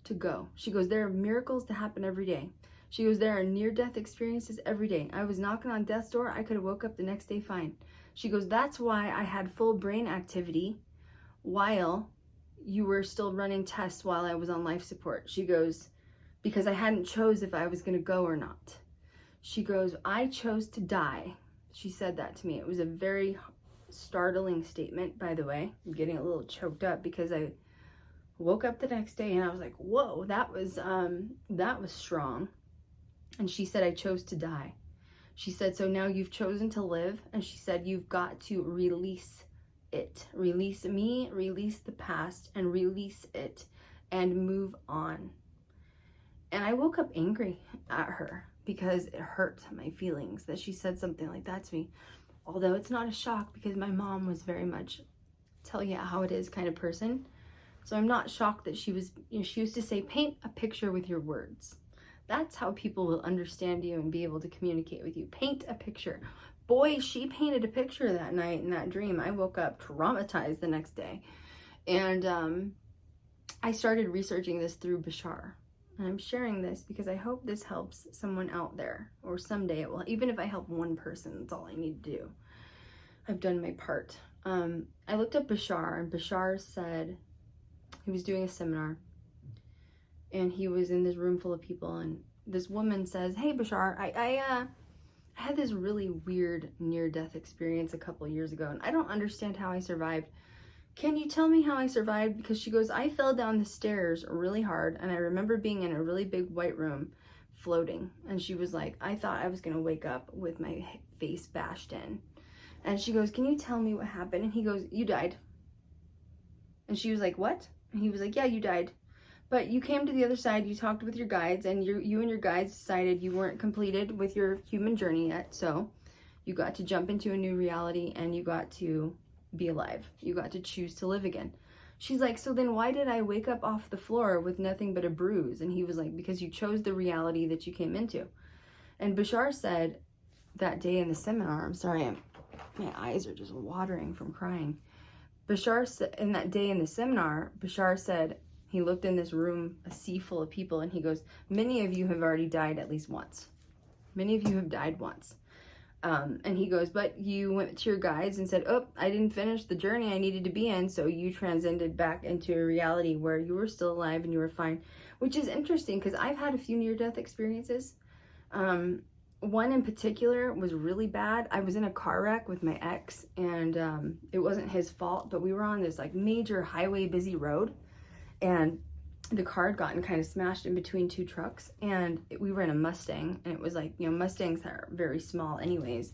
to go. She goes, there are miracles to happen every day. She goes, there are near-death experiences every day. I was knocking on death's door. I could have woke up the next day fine. She goes, that's why I had full brain activity while you were still running tests while I was on life support. She goes, because I hadn't chose if I was going to go or not. She goes, I chose to die. She said that to me. It was a very startling statement, by the way. I'm getting a little choked up because I woke up the next day and I was like, whoa, that was strong. And she said, I chose to die. She said, so now you've chosen to live. And she said, you've got to release it. Release me, release the past, and release it and move on. And I woke up angry at her because it hurt my feelings that she said something like that to me. Although it's not a shock because my mom was very much tell you how it is kind of person. So I'm not shocked that she was, you know, she used to say, paint a picture with your words. That's how people will understand you and be able to communicate with you. Paint a picture. Boy, she painted a picture that night in that dream. I woke up traumatized the next day. And I started researching this through Bashar. And I'm sharing this because I hope this helps someone out there, or someday it will. Even if I help one person, that's all I need to do. I've done my part. I looked up Bashar, and Bashar said he was doing a seminar, and he was in this room full of people, and this woman says, hey Bashar, I I had this really weird near-death experience a couple years ago, and I don't understand how I survived. Can you tell me how I survived? Because she goes, I fell down the stairs really hard, and I remember being in a really big white room floating. And she was like, I thought I was going to wake up with my face bashed in. And she goes, can you tell me what happened? And he goes, you died. And she was like, what? And he was like, yeah, you died. But you came to the other side, you talked with your guides, and you and your guides decided you weren't completed with your human journey yet. So you got to jump into a new reality, and you got to be alive. You got to choose to live again. She's like, so then why did I wake up off the floor with nothing but a bruise? And he was like, because you chose the reality that you came into. And Bashar said that day in the seminar, I'm sorry, my eyes are just watering from crying. Bashar said, in that day in the seminar, Bashar said, he looked in this room, a sea full of people, and he goes, many of you have already died at least once. Many of you have died once. And he goes, but you went to your guides and said, oh, I didn't finish the journey I needed to be in, so you transcended back into a reality where you were still alive and you were fine, which is interesting because I've had a few near-death experiences. One in particular was really bad. I was in a car wreck with my ex, and it wasn't his fault, but we were on this like major highway busy road, and the car had gotten kind of smashed in between two trucks, and we were in a Mustang, and it was like, you know, Mustangs are very small anyways.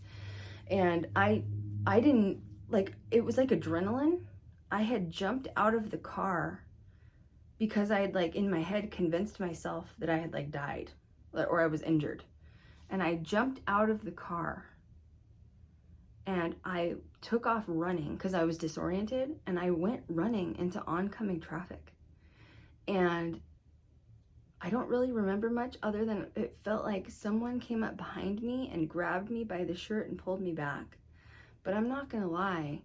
And I didn't, like, it was like adrenaline. I had jumped out of the car because I had, like, in my head convinced myself that I had, like, died or I was injured. And I jumped out of the car and I took off running because I was disoriented, and I went running into oncoming traffic. And I don't really remember much other than it felt like someone came up behind me and grabbed me by the shirt and pulled me back. But I'm not gonna lie,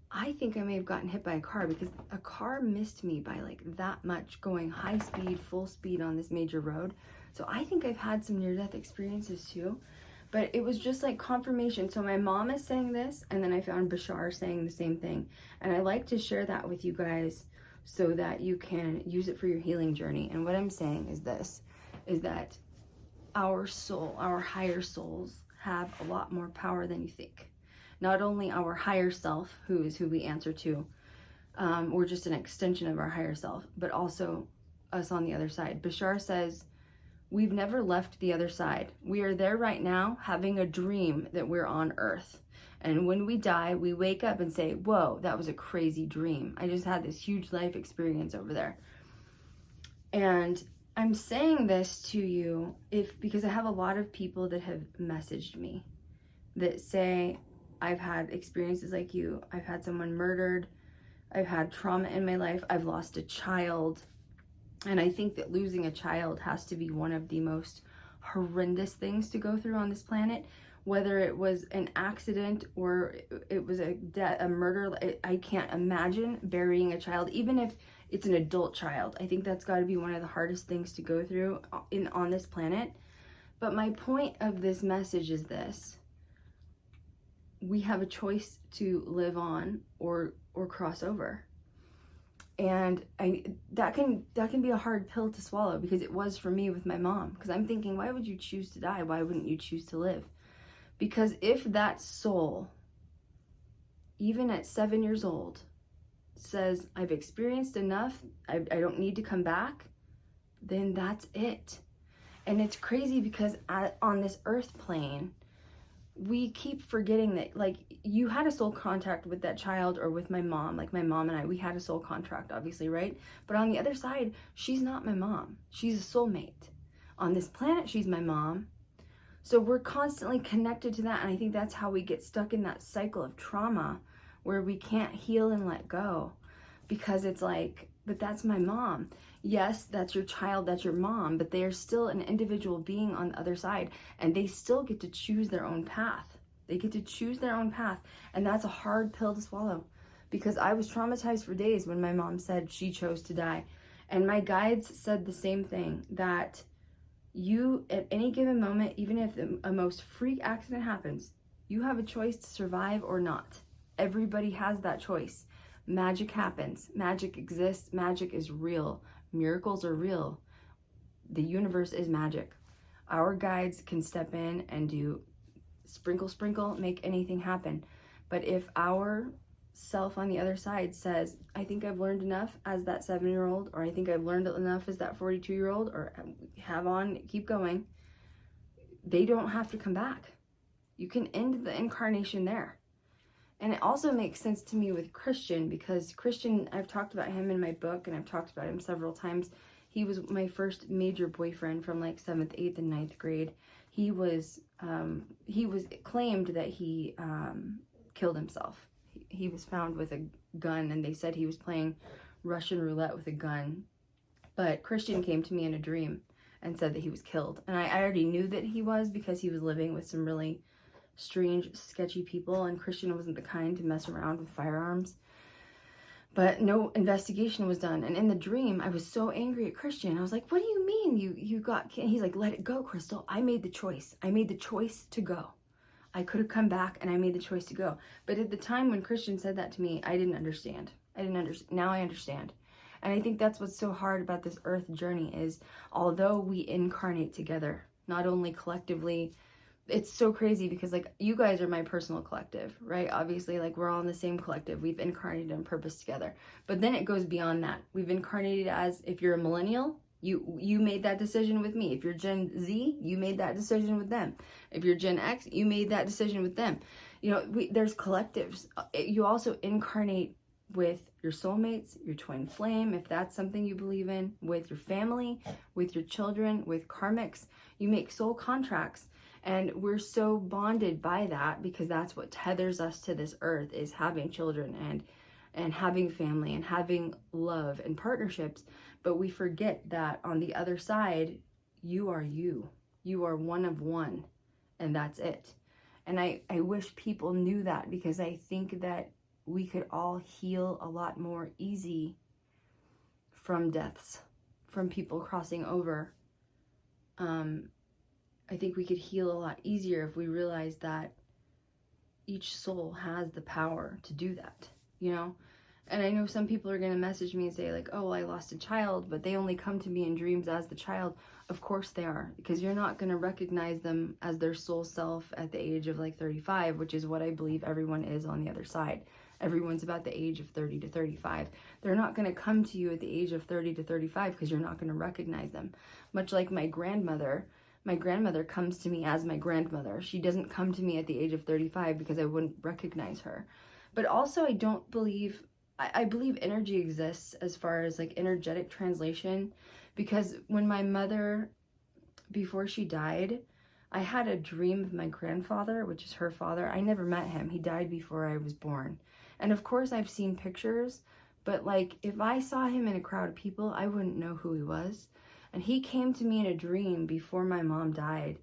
I think I may have gotten hit by a car because a car missed me by like that much going high speed, full speed on this major road. So I think I've had some near-death experiences too, but it was just like confirmation. So my mom is saying this, and then I found Bashar saying the same thing. And I like to share that with you guys so that you can use it for your healing journey. And what I'm saying is this, is that our soul, our higher souls have a lot more power than you think. Not only our higher self, who is who we answer to, we're just an extension of our higher self, but also us on the other side. Bashar says, we've never left the other side. We are there right now having a dream that we're on Earth. And when we die, we wake up and say, whoa, that was a crazy dream. I just had this huge life experience over there. And I'm saying this to you because I have a lot of people that have messaged me that say, I've had experiences like you. I've had someone murdered. I've had trauma in my life. I've lost a child. And I think that losing a child has to be one of the most horrendous things to go through on this planet. Whether it was an accident or it was a murder, I can't imagine burying a child, even if it's an adult child. I think that's got to be one of the hardest things to go through on this planet. But my point of this message is this: we have a choice to live on or cross over. And that can be a hard pill to swallow, because it was for me with my mom. Because I'm thinking, why would you choose to die? Why wouldn't you choose to live? Because if that soul, even at 7 years old, says, I've experienced enough, I don't need to come back, then that's it. And it's crazy because on this earth plane, we keep forgetting that, like, you had a soul contact with that child or with my mom. Like my mom and I, we had a soul contract, obviously, right? But on the other side, she's not my mom. She's a soulmate. On this planet, she's my mom. So we're constantly connected to that. And I think that's how we get stuck in that cycle of trauma where we can't heal and let go, because it's like, but that's my mom. Yes, that's your child, that's your mom, but they are still an individual being on the other side, and they still get to choose their own path. They get to choose their own path. And that's a hard pill to swallow, because I was traumatized for days when my mom said she chose to die. And my guides said the same thing, that you, at any given moment, even if a most freak accident happens, you have a choice to survive or not. Everybody has that choice. Magic happens. Magic exists. Magic is real. Miracles are real. The universe is magic. Our guides can step in and do sprinkle, sprinkle, make anything happen. But if our self on the other side says, I think I've learned enough as that 7-year-old, or I think I've learned enough as that 42-year-old, or keep going, they don't have to come back. You can end the incarnation there. And it also makes sense to me with Christian, because Christian, I've talked about him in my book, and I've talked about him several times. He was my first major boyfriend from like 7th, 8th, and 9th grade. He was claimed that he killed himself. He was found with a gun, and they said he was playing Russian roulette with a gun. But Christian came to me in a dream and said that he was killed. And I already knew that he was, because he was living with some really strange, sketchy people, and Christian wasn't the kind to mess around with firearms. But no investigation was done. And in the dream, I was so angry at Christian. I was like, what do you mean you got killed? He's like, let it go, Krystal. I made the choice. I made the choice to go. I could have come back, and I made the choice to go. But at the time when Christian said that to me, I didn't understand. Now I understand. And I think that's what's so hard about this earth journey is, although we incarnate together, not only collectively, it's so crazy because like you guys are my personal collective, right? Obviously, like we're all in the same collective. We've incarnated on purpose together. But then it goes beyond that. We've incarnated as, if you're a millennial, you made that decision with me. If you're Gen Z, you made that decision with them. If you're Gen X, you made that decision with them. You know, there's collectives. You also incarnate with your soulmates, your twin flame, if that's something you believe in, with your family, with your children, with karmics. You make soul contracts. And we're so bonded by that, because that's what tethers us to this earth, is having children and having family and having love and partnerships. But we forget that on the other side, you are you. You are one of one, and that's it. And I wish people knew that, because I think that we could all heal a lot more easy from deaths, from people crossing over. I think we could heal a lot easier if we realized that each soul has the power to do that, you know? And I know some people are going to message me and say like, oh, I lost a child, but they only come to me in dreams as the child. Of course they are, because you're not going to recognize them as their soul self at the age of like 35, which is what I believe everyone is on the other side. Everyone's about the age of 30 to 35. They're not going to come to you at the age of 30 to 35 because you're not going to recognize them. Much like my grandmother comes to me as my grandmother. She doesn't come to me at the age of 35 because I wouldn't recognize her. But also I believe energy exists as far as like energetic translation, because when my mother, before she died, I had a dream of my grandfather, which is her father. I never met him. He died before I was born. And of course I've seen pictures, but like if I saw him in a crowd of people, I wouldn't know who he was. And he came to me in a dream before my mom died,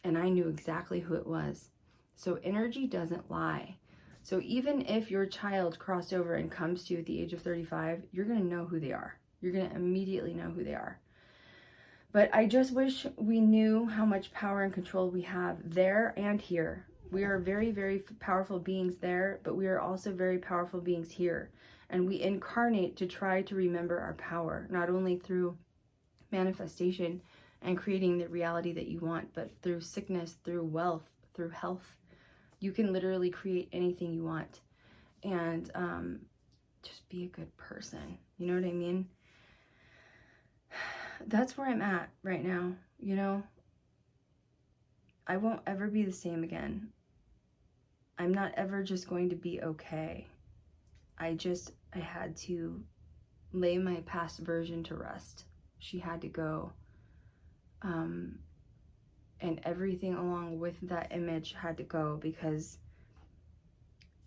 and I knew exactly who it was. So energy doesn't lie. So even if your child crossed over and comes to you at the age of 35, you're going to know who they are. You're going to immediately know who they are. But I just wish we knew how much power and control we have there and here. We are very, very powerful beings there, but we are also very powerful beings here. And we incarnate to try to remember our power, not only through manifestation and creating the reality that you want, but through sickness, through wealth, through health. You can literally create anything you want. And just be a good person. You know what I mean? That's where I'm at right now, you know? I won't ever be the same again. I'm not ever just going to be okay. I had to lay my past version to rest. She had to go. And everything along with that image had to go, because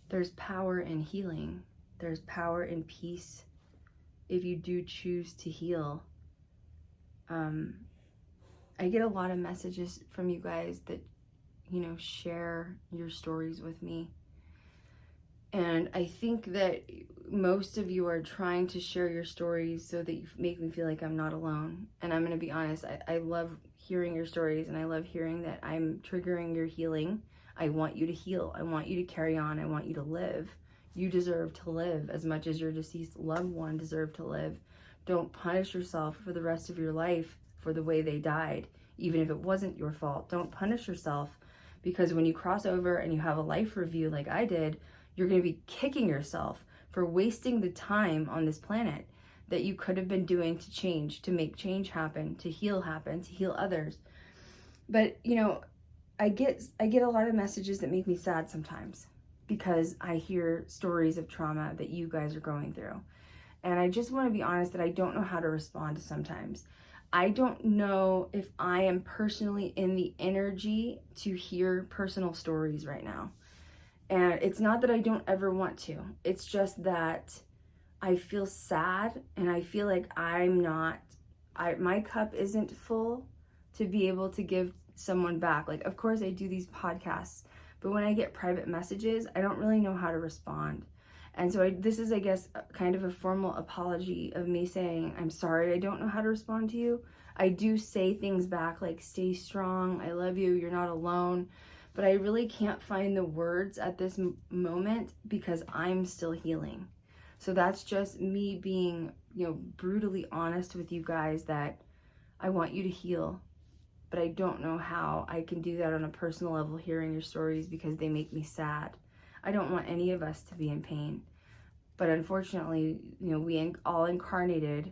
there's power in healing. There's power in peace if you do choose to heal. I get a lot of messages from you guys that, you know, share your stories with me. And I think that most of you are trying to share your stories so that you make me feel like I'm not alone. And I'm going to be honest, I love hearing your stories, and I love hearing that I'm triggering your healing. I want you to heal. I want you to carry on. I want you to live. You deserve to live as much as your deceased loved one deserved to live. Don't punish yourself for the rest of your life for the way they died, even if it wasn't your fault. Don't punish yourself, Because when you cross over and you have a life review like I did, you're going to be kicking yourself for wasting the time on this planet that you could have been doing to change, to make change happen, to heal others. But, you know, I get a lot of messages that make me sad sometimes because I hear stories of trauma that you guys are going through. And I just want to be honest that I don't know how to respond sometimes. I don't know if I am personally in the energy to hear personal stories right now. And it's not that I don't ever want to. It's just that I feel sad and I feel like my cup isn't full to be able to give someone back. Like, of course I do these podcasts, but when I get private messages, I don't really know how to respond. And so this is, I guess, kind of a formal apology of me saying, I'm sorry, I don't know how to respond to you. I do say things back like, stay strong, I love you, you're not alone. But I really can't find the words at this moment because I'm still healing. So that's just me being, you know, brutally honest with you guys that I want you to heal. But I don't know how I can do that on a personal level, hearing your stories, because they make me sad. I don't want any of us to be in pain. But unfortunately, you know, we all incarnated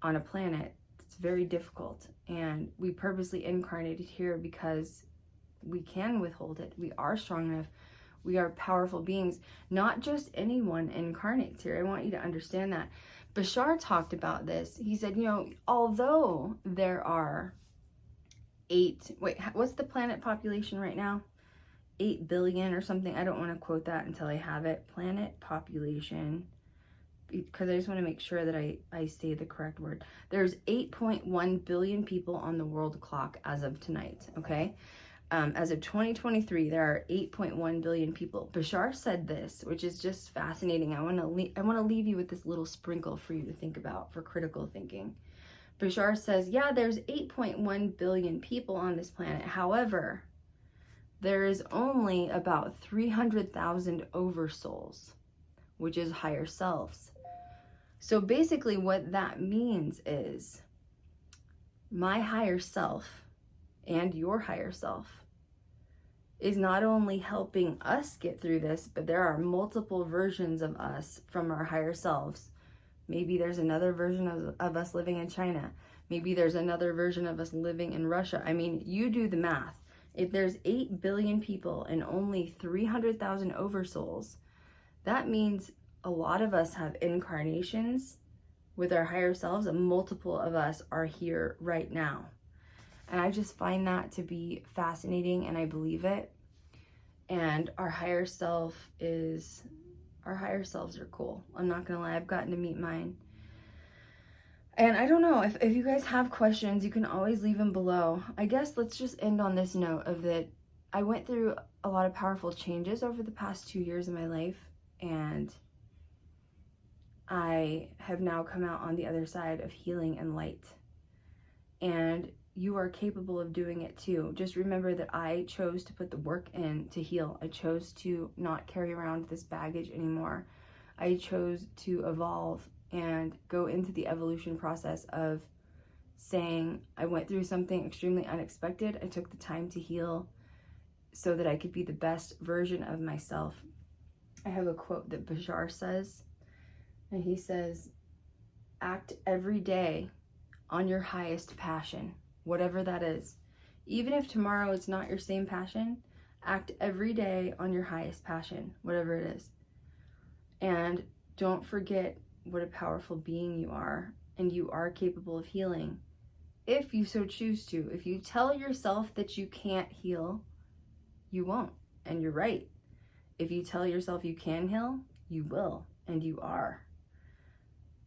on a planet. It's very difficult. And we purposely incarnated here because we can withhold it. We are strong enough. We are powerful beings. Not just anyone incarnates here. I want you to understand that. Bashar talked about this. He said, you know, although there are what's the planet population right now? 8 billion or something. I don't want to quote that until I have it. Planet population, because I just want to make sure that I say the correct word. There's 8.1 billion people on the world clock as of tonight, okay? As of 2023, there are 8.1 billion people. Bashar said this, which is just fascinating. I want to leave you with this little sprinkle for you to think about for critical thinking. Bashar says, yeah, there's 8.1 billion people on this planet. However, there is only about 300,000 oversouls, which is higher selves. So basically what that means is my higher self and your higher self is not only helping us get through this, but there are multiple versions of us from our higher selves. Maybe there's another version of us living in China. Maybe there's another version of us living in Russia. I mean, you do the math. If there's 8 billion people and only 300,000 oversouls, that means a lot of us have incarnations with our higher selves, and multiple of us are here right now. And I just find that to be fascinating, and I believe it. And our higher selves are cool. I'm not gonna lie, I've gotten to meet mine. And I don't know, if you guys have questions, you can always leave them below. I guess let's just end on this note of that I went through a lot of powerful changes over the past 2 years of my life, and I have now come out on the other side of healing and light. And you are capable of doing it too. Just remember that I chose to put the work in to heal. I chose to not carry around this baggage anymore. I chose to evolve and go into the evolution process of saying, I went through something extremely unexpected. I took the time to heal so that I could be the best version of myself. I have a quote that Bashar says, and he says, act every day on your highest passion, whatever that is. Even if tomorrow it's not your same passion, act every day on your highest passion, whatever it is. And don't forget what a powerful being you are, and you are capable of healing if you so choose to. If you tell yourself that you can't heal, you won't, and you're right. If you tell yourself you can heal, you will, and you are.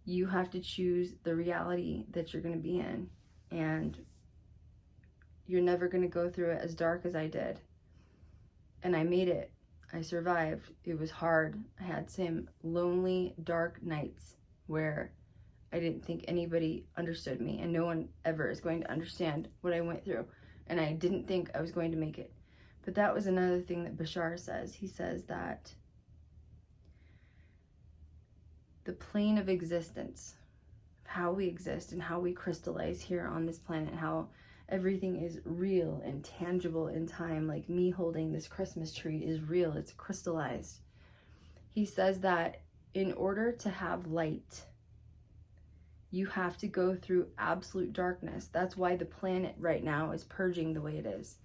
You have to choose the reality that you're going to be in, and you're never going to go through it as dark as I did. And I made it. I survived. It was hard. I had some lonely, dark nights where I didn't think anybody understood me, and no one ever is going to understand what I went through. And I didn't think I was going to make it. But that was another thing that Bashar says. He says that the plane of existence, how we exist and how we crystallize here on this planet, how everything is real and tangible in time. Like me holding this Christmas tree is real, it's crystallized. He says that in order to have light, you have to go through absolute darkness. That's why the planet right now is purging the way it is.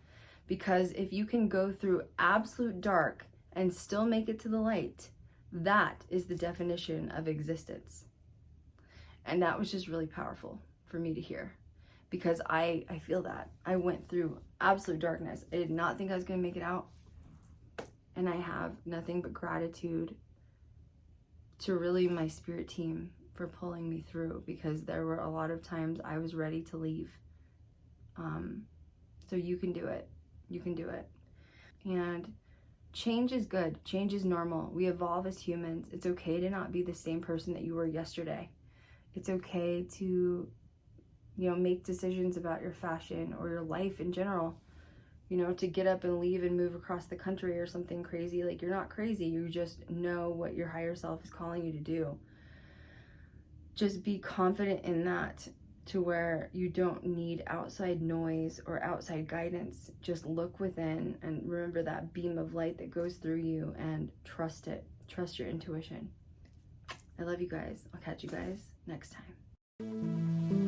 Because if you can go through absolute dark and still make it to the light, that is the definition of existence. And that was just really powerful for me to hear, because I feel that. I went through absolute darkness. I did not think I was going to make it out. And I have nothing but gratitude to really my spirit team for pulling me through, because there were a lot of times I was ready to leave. So you can do it. You can do it. And change is good. Change is normal. We evolve as humans. It's okay to not be the same person that you were yesterday. It's okay to, make decisions about your fashion or your life in general. To get up and leave and move across the country or something crazy. Like, you're not crazy. You just know what your higher self is calling you to do. Just be confident in that, to where you don't need outside noise or outside guidance. Just look within and remember that beam of light that goes through you, and trust it. Trust your intuition. I love you guys. I'll catch you guys next time.